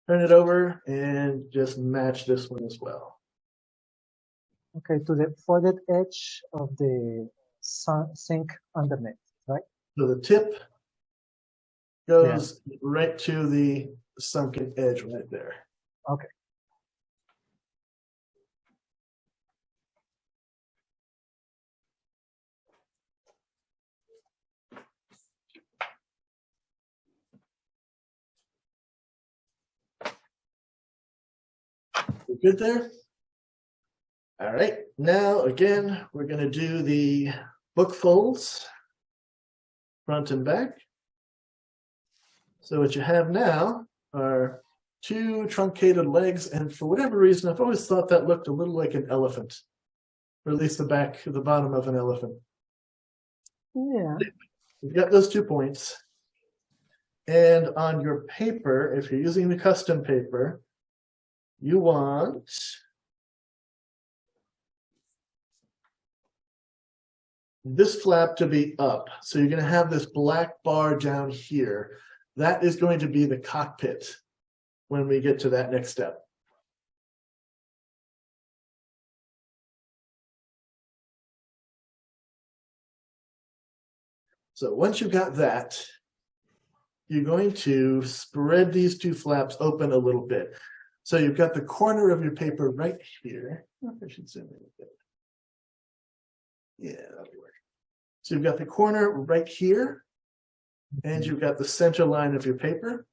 Turn it over and just match this one as well. Okay, to the folded edge of the sink underneath, right? So the tip goes right to the sunken edge right there. Okay. We're good there? All right, now again, we're going to do the book folds, front and back. So what you have now are 2 truncated legs, and for whatever reason, I've always thought that looked a little like an elephant, or at least the bottom of an elephant. Yeah. You've got those 2 points. And on your paper, if you're using the custom paper, you want this flap to be up. So you're going to have this black bar down here. That is going to be the cockpit when we get to that next step. So once you've got that, you're going to spread these 2 flaps open a little bit. So you've got the corner of your paper right here. I should zoom in a bit. Yeah, that'll work. So you've got the corner right here, and you've got the center line of your paper.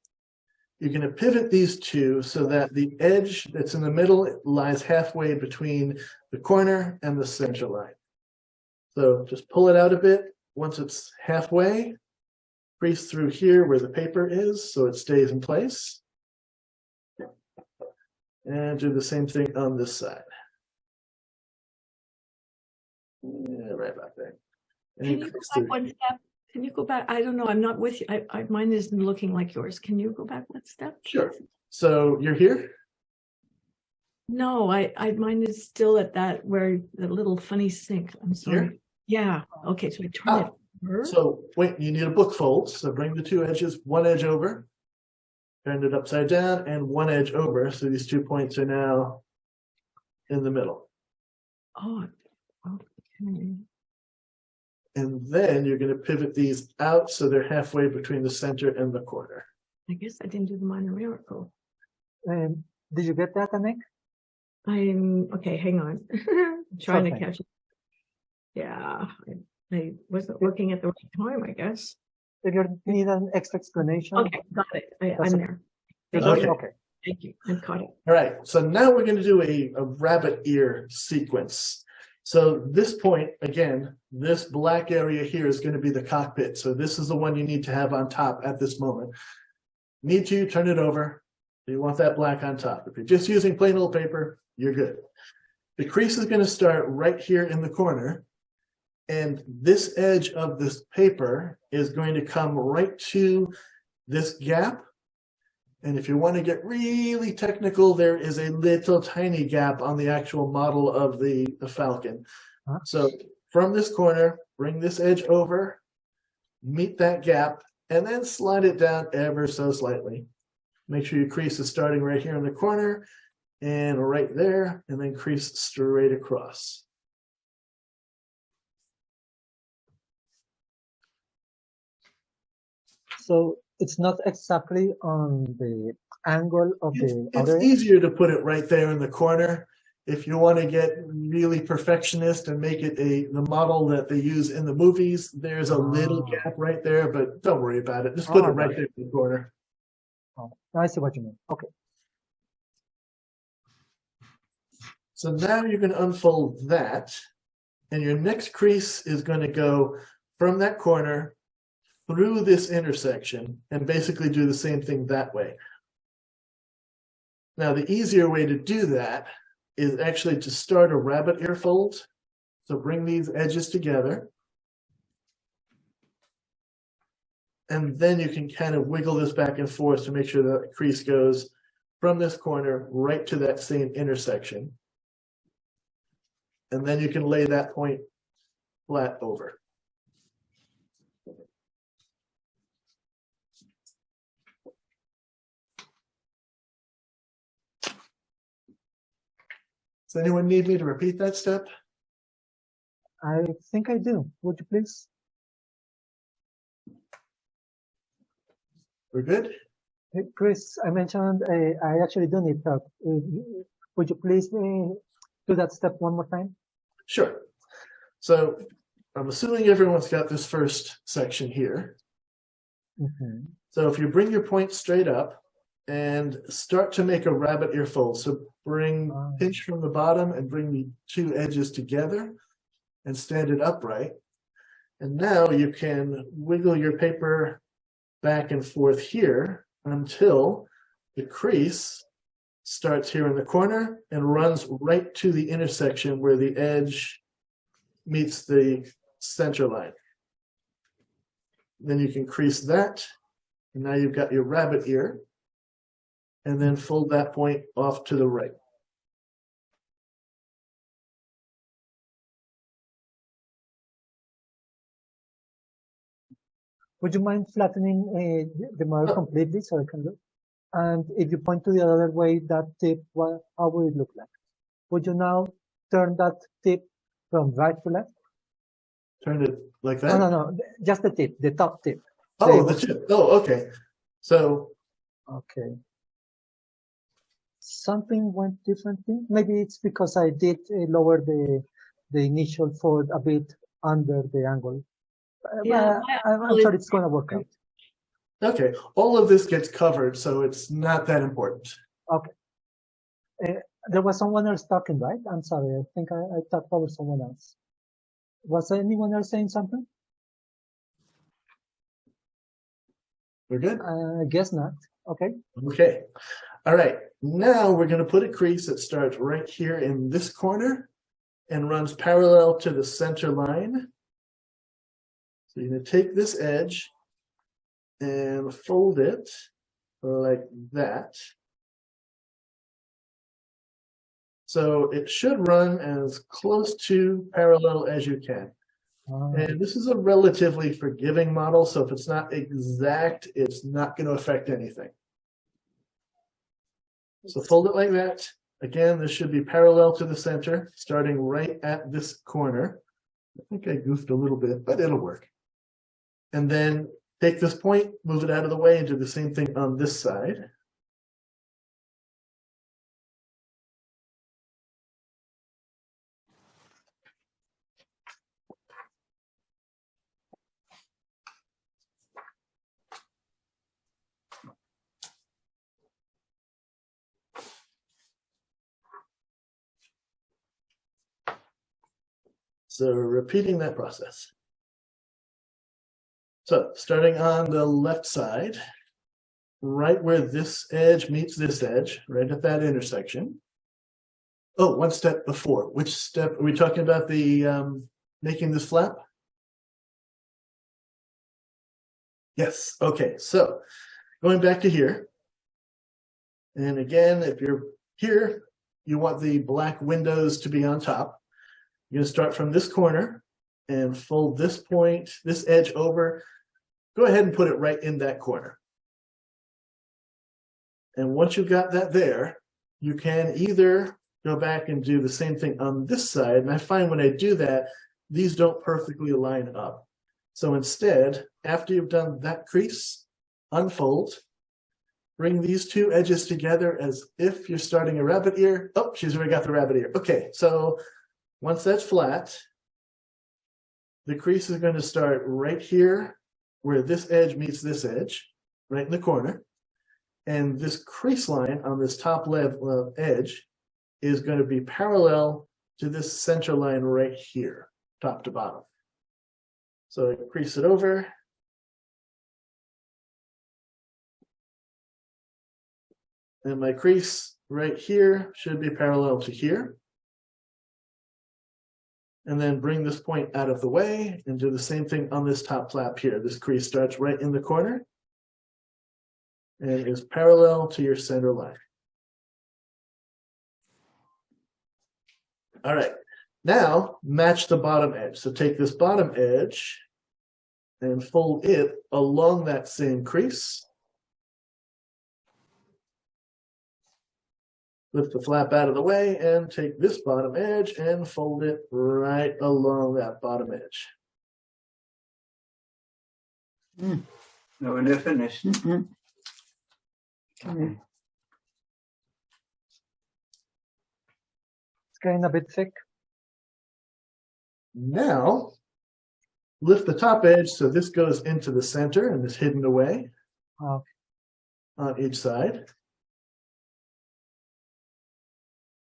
You're going to pivot these two so that the edge that's in the middle lies halfway between the corner and the center line. So just pull it out a bit. Once it's halfway, crease through here where the paper is so it stays in place. And do the same thing on this side. Yeah, right about there. And Can you go back one step? Can you go back? I don't know. I'm not with you. Mine isn't looking like yours. Can you go back one step? Sure. So you're here? No, mine is still at that where the little funny sink. I'm sorry. Here? Yeah. Okay. So I turn it over. So wait, you need a book fold. So bring the two edges, one edge over, turn it upside down, and one edge over. So these 2 points are now in the middle. Oh, okay. And then you're going to pivot these out so they're halfway between the center and the corner. I guess I didn't do the minor miracle. Did you get that, Anik? I'm okay. Hang on. I'm trying to catch it. Yeah, I wasn't looking at the right time, I guess. If you need an extra explanation. Okay, got it. I'm there. Okay. Thank you. I'm caught up. All right. So now we're going to do a rabbit ear sequence. So this point, again, this black area here is going to be the cockpit. So this is the one you need to have on top at this moment. Need to turn it over. You want that black on top. If you're just using plain old paper, you're good. The crease is going to start right here in the corner. And this edge of this paper is going to come right to this gap. And if you want to get really technical, there is a little tiny gap on the actual model of the Falcon. So from this corner, bring this edge over, meet that gap, and then slide it down ever so slightly. Make sure your crease is starting right here in the corner and right there, and then crease straight across. So it's not exactly on the angle of the outer It's easier to put it right there in the corner. If you want to get really perfectionist and make it the model that they use in the movies, there's a little gap right there, but don't worry about it. Just put it right there in the corner. Oh, I see what you mean. Okay. So now you're going to unfold that, and your next crease is going to go from that corner through this intersection and basically do the same thing that way. Now, the easier way to do that is actually to start a rabbit ear fold. So bring these edges together. And then you can kind of wiggle this back and forth to make sure that the crease goes from this corner right to that same intersection. And then you can lay that point flat over. Does anyone need me to repeat that step? I think I do. Would you please? We're good? Hey, Chris, I mentioned I actually do need help. Would you please do that step one more time? Sure. So I'm assuming everyone's got this first section here. Mm-hmm. So if you bring your point straight up and start to make a rabbit ear fold. So pinch from the bottom and bring the two edges together and stand it upright. And now you can wiggle your paper back and forth here until the crease starts here in the corner and runs right to the intersection where the edge meets the center line. Then you can crease that, and now you've got your rabbit ear, and then fold that point off to the right. Would you mind flattening the model completely so I can look? And if you point to the other way, that tip, how will it look like? Would you now turn that tip from right to left? Turn it like that? No, just the tip, the top tip. Oh, the tip. Oh, okay. So. Okay. Something went differently. Maybe it's because I did lower the initial fold a bit under the angle. Yeah, I'm sure it's going to work out. Okay, all of this gets covered, so it's not that important. Okay. There was someone else talking, right? I'm sorry. I think I talked over someone else. Was anyone else saying something? We're good? I guess not. Okay. Okay. All right. Now we're going to put a crease that starts right here in this corner and runs parallel to the center line. So you're going to take this edge and fold it like that. So it should run as close to parallel as you can. And this is a relatively forgiving model, so if it's not exact, it's not going to affect anything. So fold it like that. Again, this should be parallel to the center, starting right at this corner. I think I goofed a little bit, but it'll work. And then take this point, move it out of the way, and do the same thing on this side. So repeating that process. So starting on the left side, right where this edge meets this edge, right at that intersection. Oh, one step before. Which step are we talking about? The making this flap? Yes. Okay. So going back to here. And again, if you're here, you want the black windows to be on top. You're going to start from this corner and fold this point, this edge over. Go ahead and put it right in that corner. And once you've got that there, you can either go back and do the same thing on this side. And I find when I do that, these don't perfectly line up. So instead, after you've done that crease, unfold, bring these two edges together as if you're starting a rabbit ear. Oh, she's already got the rabbit ear. Okay, so once that's flat, the crease is going to start right here where this edge meets this edge, right in the corner. And this crease line on this top left edge is going to be parallel to this center line right here, top to bottom. So I crease it over. And my crease right here should be parallel to here. And then bring this point out of the way and do the same thing on this top flap here. This crease starts right in the corner and is parallel to your center line. All right, now match the bottom edge. So take this bottom edge and fold it along that same crease. Lift the flap out of the way and take this bottom edge and fold it right along that bottom edge. No, when they're finished. Okay. It's getting a bit thick. Now, lift the top edge so this goes into the center and is hidden away on each side.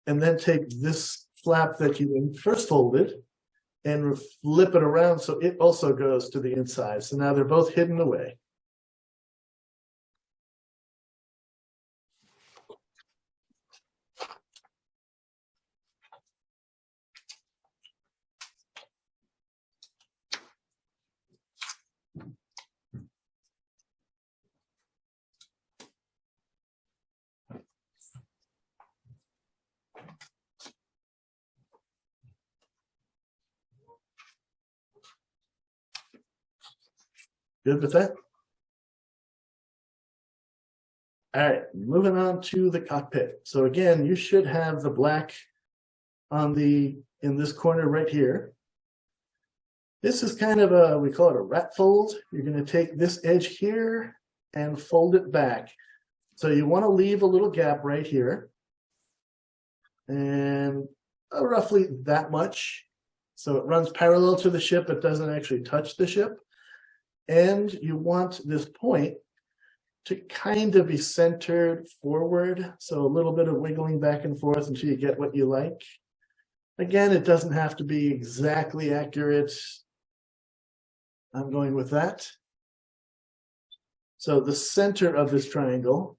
And then take this flap that you first folded and flip it around so it also goes to the inside. So now they're both hidden away. Good with that? All right, moving on to the cockpit. So again, you should have the black on in this corner right here. This is kind of a, we call it a rat fold. You're going to take this edge here and fold it back. So you want to leave a little gap right here. And roughly that much. So it runs parallel to the ship. It doesn't actually touch the ship. And you want this point to kind of be centered forward. So a little bit of wiggling back and forth until you get what you like. Again, it doesn't have to be exactly accurate. I'm going with that. So the center of this triangle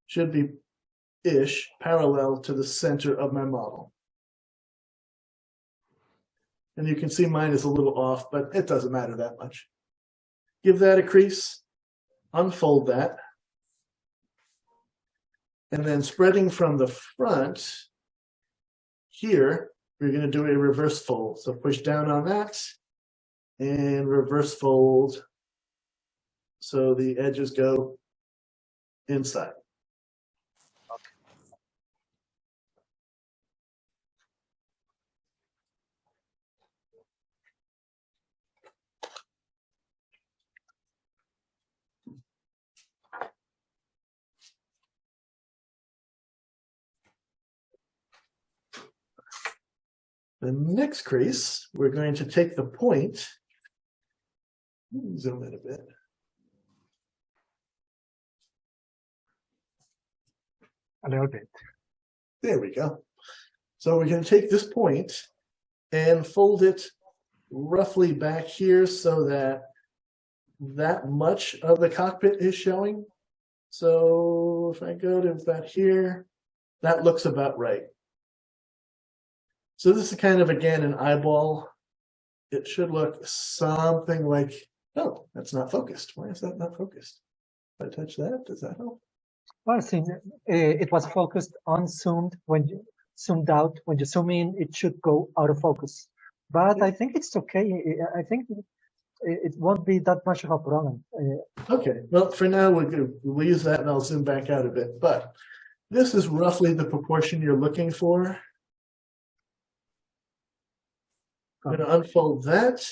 should be ish parallel to the center of my model. And you can see mine is a little off, but it doesn't matter that much. Give that a crease, unfold that. And then spreading from the front, here, we're going to do a reverse fold. So push down on that and reverse fold. So the edges go inside. The next crease, we're going to take the point, zoom in a bit. A little bit. There we go. So we're going to take this point and fold it roughly back here so that that much of the cockpit is showing. So if I go to about here, that looks about right. So this is kind of, again, an eyeball. It should look something like, oh, that's not focused. Why is that not focused? If I touch that, does that help? Well, since it was focused on zoomed, when you zoomed out, when you zoom in, it should go out of focus. But I think it's okay. I think it won't be that much of a problem. Okay, well, for now, we'll use that and I'll zoom back out a bit. But this is roughly the proportion you're looking for. I'm going to unfold that,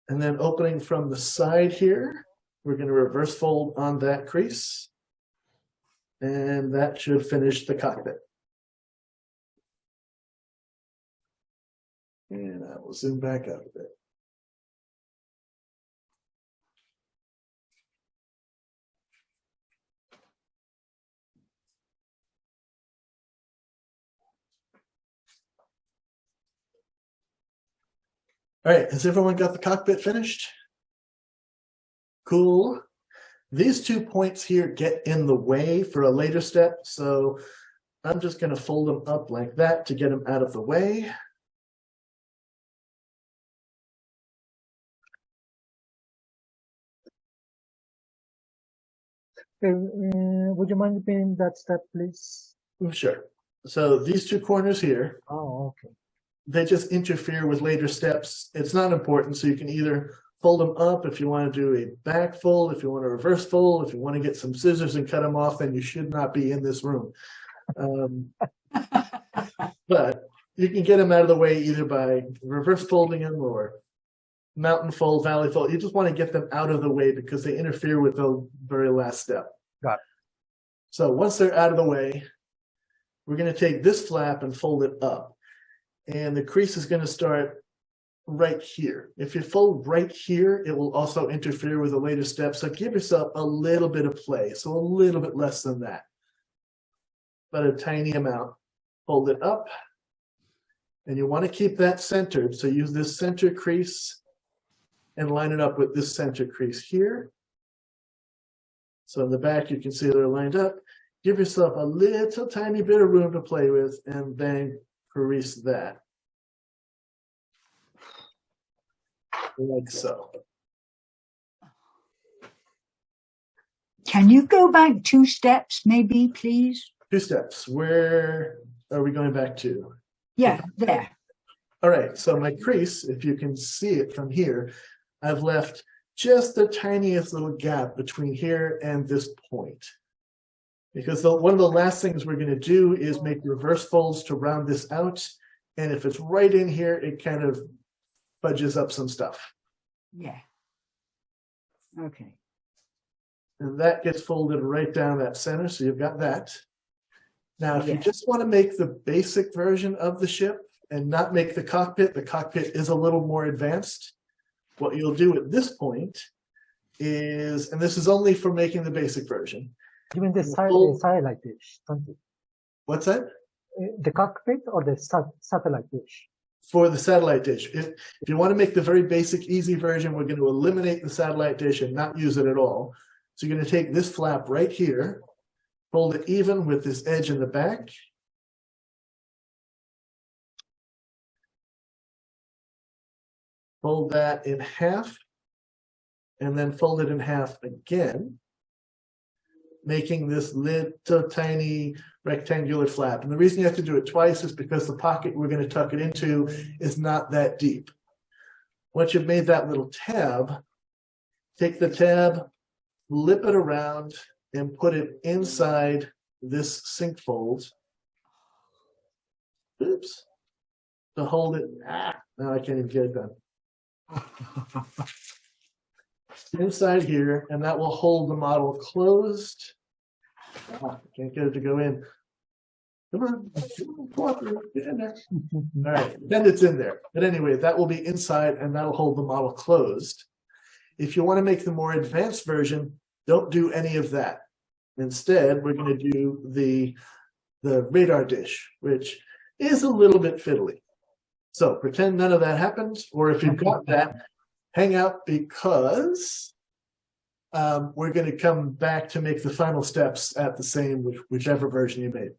and then opening from the side here, we're going to reverse fold on that crease, and that should finish the cockpit. And I will zoom back out a bit. All right, has everyone got the cockpit finished? Cool. These 2 points here get in the way for a later step, so I'm just going to fold them up like that to get them out of the way. Would you mind repeating that step, please? Sure. So these 2 corners here. Oh, okay. They just interfere with later steps. It's not important, so you can either fold them up if you want to do a back fold, if you want to reverse fold, if you want to get some scissors and cut them off, then you should not be in this room. But you can get them out of the way either by reverse folding them or mountain fold, valley fold. You just want to get them out of the way because they interfere with the very last step. Got it. So once they're out of the way, we're going to take this flap and fold it up. And the crease is going to start right here. If you fold right here, it will also interfere with the later steps. So give yourself a little bit of play. So a little bit less than that, but a tiny amount. Fold it up. And you want to keep that centered. So use this center crease and line it up with this center crease here. So in the back, you can see they're lined up. Give yourself a little tiny bit of room to play with and then crease that. Like so. Can you go back 2 steps, maybe, please? 2 steps. Where are we going back to? Yeah, there. All right, so my crease, if you can see it from here, I've left just the tiniest little gap between here and this point. Because one of the last things we're going to do is make reverse folds to round this out. And if it's right in here, it kind of fudges up some stuff. Yeah. Okay. And that gets folded right down that center. So you've got that. Now, if you just want to make the basic version of the ship, and not make the cockpit. The cockpit is a little more advanced. What you'll do at this point is, and this is only for making the basic version. You mean the satellite dish, don't you? What's that? The cockpit or the satellite dish? For the satellite dish. If you want to make the very basic, easy version, we're going to eliminate the satellite dish and not use it at all. So you're going to take this flap right here, fold it even with this edge in the back. Fold that in half, and then fold it in half again, making this little tiny rectangular flap. And the reason you have to do it twice is because the pocket we're going to tuck it into is not that deep. Once you've made that little tab, take the tab, flip it around, and put it inside this sink fold. Oops. To hold it. Now I can't even get it done. Inside here, and that will hold the model closed. Can't get it to go in. Come on, get in there. All right, then it's in there. But anyway, that will be inside, and that'll hold the model closed. If you want to make the more advanced version, don't do any of that. Instead, we're going to do the radar dish, which is a little bit fiddly. So pretend none of that happens, or if you've got that, hang out, because we're going to come back to make the final steps at the same, whichever version you made.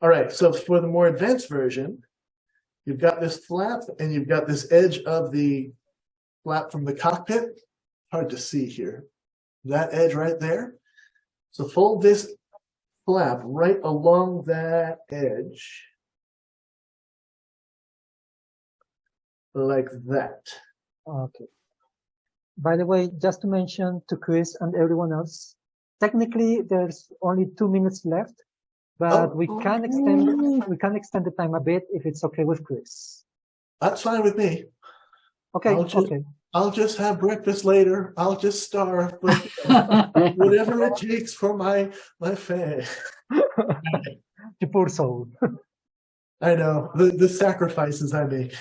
All right, so for the more advanced version, you've got this flap and you've got this edge of the flap from the cockpit. Hard to see here. That edge right there. So fold this flap right along that edge. Like that. Okay. By the way, just to mention to Chris and everyone else, technically there's only 2 minutes left, but we can extend the time a bit if it's okay with Chris. That's fine with me. Okay. I'll just have breakfast later. I'll just starve, but whatever it takes for my family. You poor soul. I know the sacrifices I make.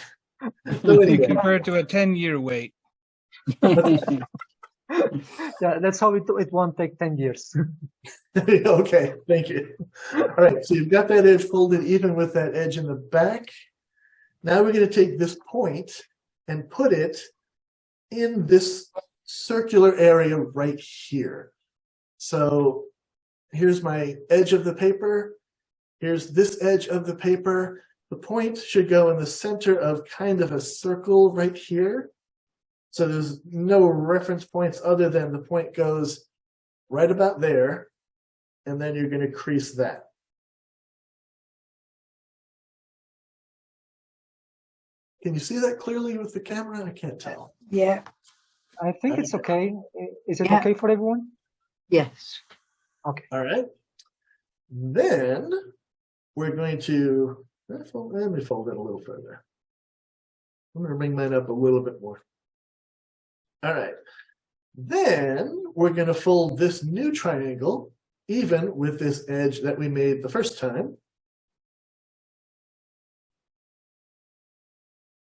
So anyway. Compared to a 10-year wait. Yeah, that's how it won't take 10 years. Okay, thank you. All right, so you've got that edge folded even with that edge in the back. Now we're going to take this point and put it in this circular area right here. So here's my edge of the paper. Here's this edge of the paper. The point should go in the center of kind of a circle right here. So there's no reference points other than the point goes right about there. And then you're going to crease that. Can you see that clearly with the camera? I can't tell. Yeah. I think it's okay. Is it okay for everyone? Yes. Okay. All right. Then we're going to, let me fold it a little further. I'm going to bring mine up a little bit more. All right. Then we're going to fold this new triangle even with this edge that we made the first time.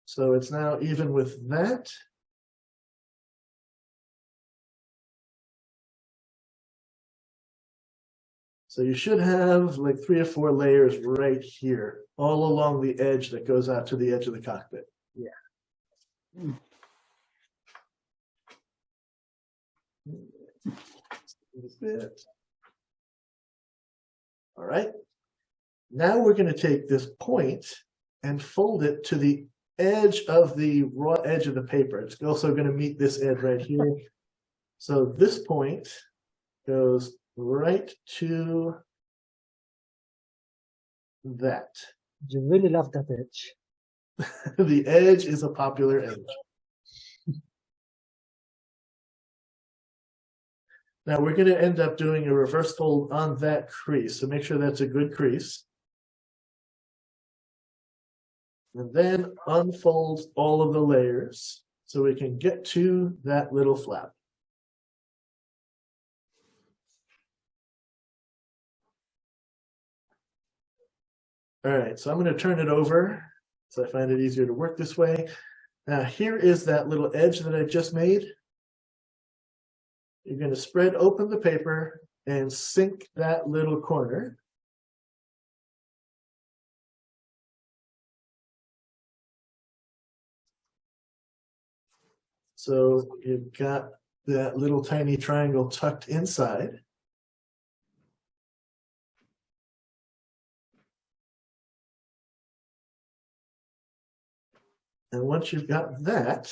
So it's now even with that. So you should have like 3 or 4 layers right here, all along the edge that goes out to the edge of the cockpit. Yeah. All right. Now we're going to take this point and fold it to the edge of the raw edge of the paper. It's also going to meet this edge right here. So this point goes right to that. You really love that edge. The edge is a popular edge. Now we're going to end up doing a reverse fold on that crease. So make sure that's a good crease. And then unfold all of the layers so we can get to that little flap. All right, so I'm going to turn it over So I find it easier to work this way. Now here is that little edge that I just made. You're going to spread open the paper and sink that little corner. So you've got that little tiny triangle tucked inside. And once you've got that,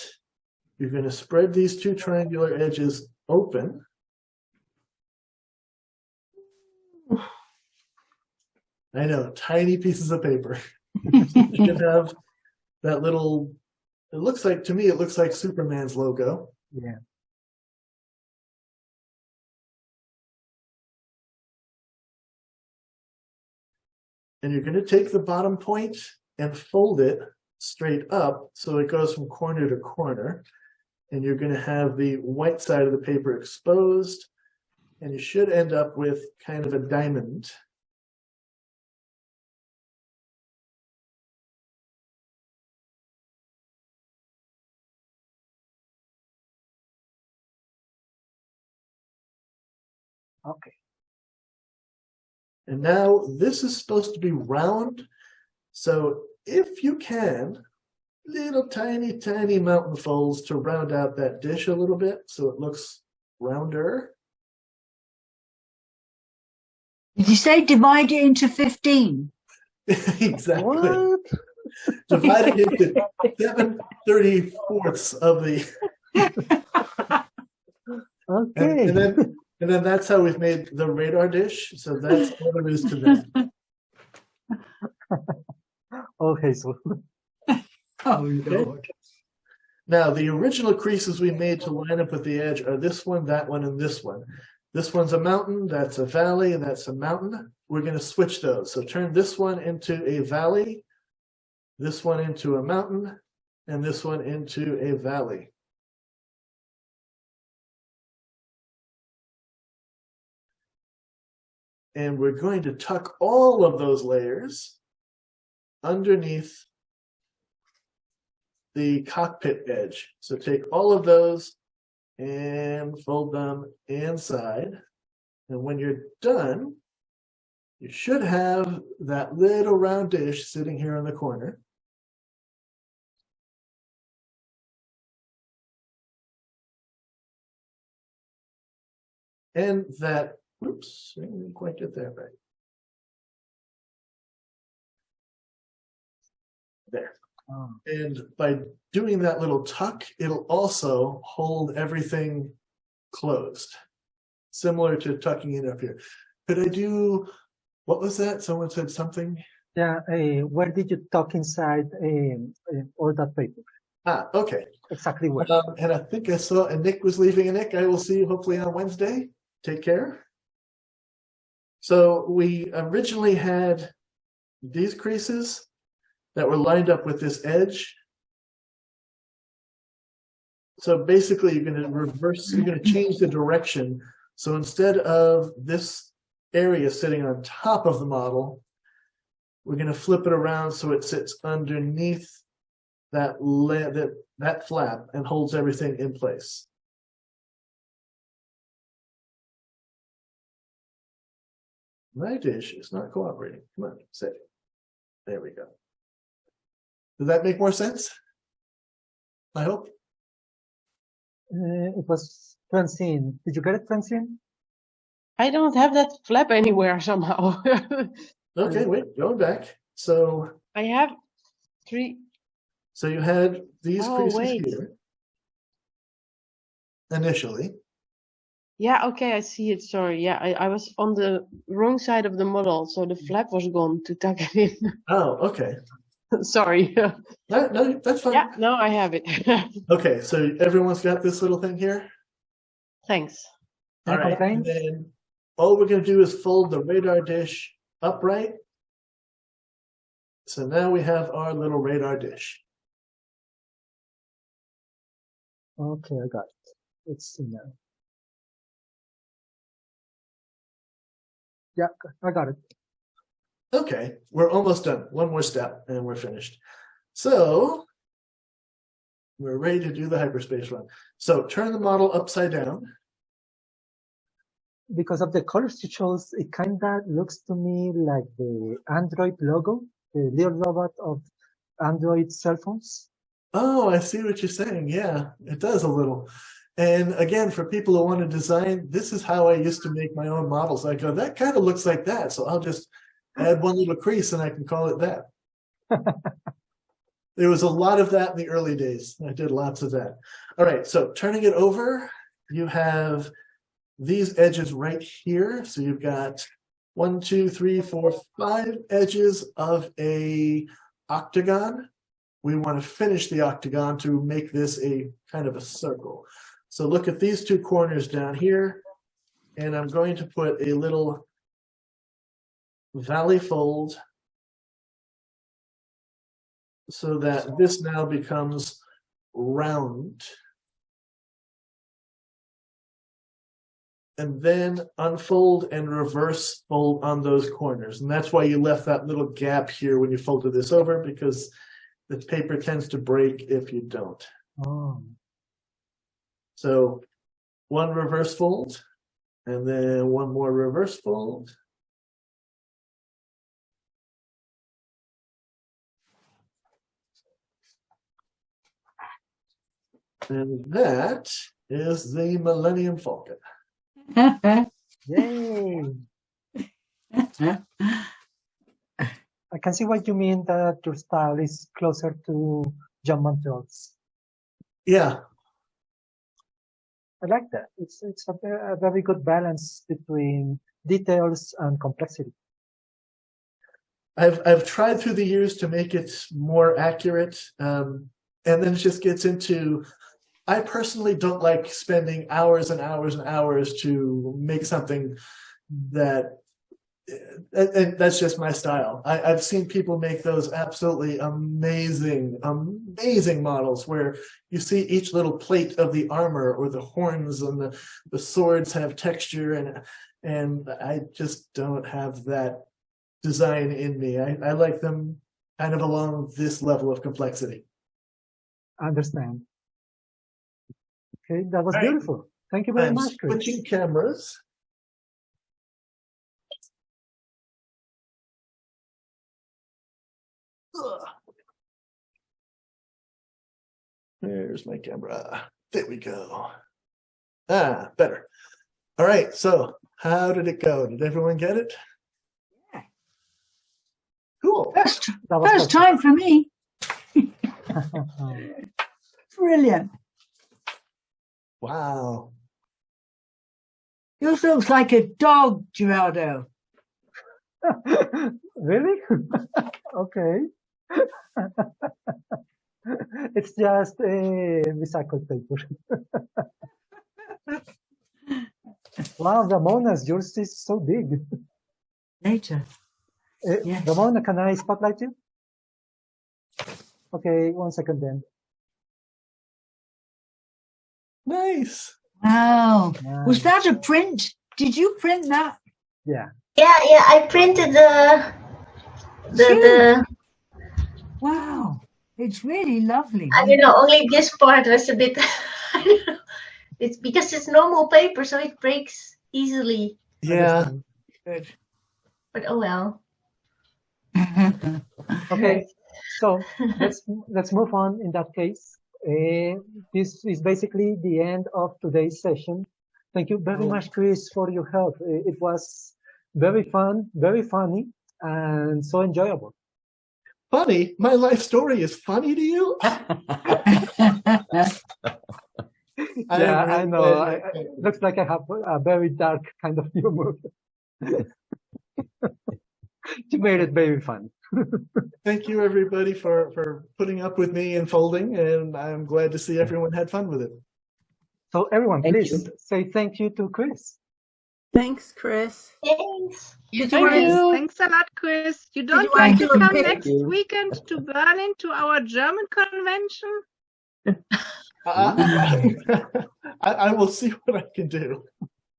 you're going to spread these two triangular edges open. I know, tiny pieces of paper. You should have that little, it looks like, to me, it looks like Superman's logo. Yeah. And you're going to take the bottom point and fold it straight up so it goes from corner to corner. And you're going to have the white side of the paper exposed. And you should end up with kind of a diamond. Okay. And now this is supposed to be round. So if you can, little tiny, tiny mountain folds to round out that dish a little bit so it looks rounder. Did you say divide it into 15? Exactly. What? Divided into 7/34 of the. Okay. And then that's how we've made the radar dish. So that's all there is to that. Okay, so Oh, Lord. Now, the original creases we made to line up with the edge are this one, that one, and this one. This one's a mountain, that's a valley, and that's a mountain. We're going to switch those. So turn this one into a valley, this one into a mountain, and this one into a valley. And we're going to tuck all of those layers underneath the cockpit edge. So take all of those and fold them inside. And when you're done, you should have that little round dish sitting here in the corner. And that, oops, I didn't quite get that right. There. And by doing that little tuck, it'll also hold everything closed, similar to tucking it up here. Could I do, what was that? Someone said something? yeah, where did you tuck inside all that paper? Ah, okay. Exactly where? And I think I saw, and Nick was leaving. And Nick, I will see you hopefully on Wednesday. Take care. So we originally had these creases that were lined up with this edge. So basically you're going to reverse, you're going to change the direction. So instead of this area sitting on top of the model, we're going to flip it around so it sits underneath that flap and holds everything in place. My dish is not cooperating. Come on, sit. There we go. Does that make more sense? I hope. It was Francine. Did you get it, Francine? I don't have that flap anywhere somehow. Okay, wait, going back. So I have 3. So you had these creases wait. here initially. Yeah, okay, I see it. Sorry. Yeah, I was on the wrong side of the model, so the flap was gone to tuck it in. Oh, okay. Sorry. No, that's fine. Yeah, no, I have it. Okay, so everyone's got this little thing here. Thanks. All right, and then all we're going to do is fold the radar dish upright. So now we have our little radar dish. Okay, I got it. Let's see now. Yeah, I got it. Okay, we're almost done. One more step and we're finished. So we're ready to do the hyperspace run. So turn the model upside down. Because of the colors you chose, it kind of looks to me like the Android logo, the little robot of Android cell phones. Oh, I see what you're saying. Yeah, it does a little. And again, for people who want to design, this is how I used to make my own models. I go, that kind of looks like that. So I'll just add one little crease and I can call it that. There was a lot of that in the early days. I did lots of that. All right, so turning it over, you have these edges right here. So you've got 1, 2, 3, 4, 5 edges of a octagon. We want to finish the octagon to make this a kind of a circle. So look at these 2 corners down here, and I'm going to put a little valley fold so that this now becomes round. And then unfold and reverse fold on those corners. And that's why you left that little gap here when you folded this over, because the paper tends to break if you don't. Oh. So 1 reverse fold, and then 1 more reverse fold. And that is the Millennium Falcon. Yay! I can see what you mean, that your style is closer to John Montreal's. Yeah. I like that. It's a very good balance between details and complexity. I've tried through the years to make it more accurate, and then it just gets into, I personally don't like spending hours and hours and hours to make something that, and that's just my style. I've seen people make those absolutely amazing, amazing models where you see each little plate of the armor or the horns and the swords have texture, and I just don't have that design in me. I like them kind of along this level of complexity. I understand. Okay, that was All right. beautiful. Thank you very I'm much, Chris. switching cameras. There's my camera. There we go. Better. All right, so how did it go? Did everyone get it? Yeah. Cool. First time for me. Brilliant. Wow. Yours looks like a dog, Gerardo. Really? Okay. It's just recycled paper. Wow, Ramona's, yours is so big. Later. Yes. Ramona, can I spotlight you? Okay, 1 second then. Nice. Wow. Nice. Was that a print? Did you print that? Yeah. Yeah, I printed the Wow. It's really lovely. only this part was a bit, it's because it's normal paper, so it breaks easily. Yeah. Good. But oh well. Okay, so let's move on in that case. This is basically the end of today's session. Thank you very much, Chris, for your help. It was very fun, very funny, and so enjoyable. Funny? My life story is funny to you? Yeah, I know. It looks like I have a very dark kind of humor. You made it very fun. Thank you, everybody, for putting up with me and folding, and I'm glad to see everyone had fun with it. So everyone, please say thank you to Chris. Thanks, Chris. Thanks. Thanks a lot, Chris. You don't want to come next weekend to Berlin to our German convention? I will see what I can do.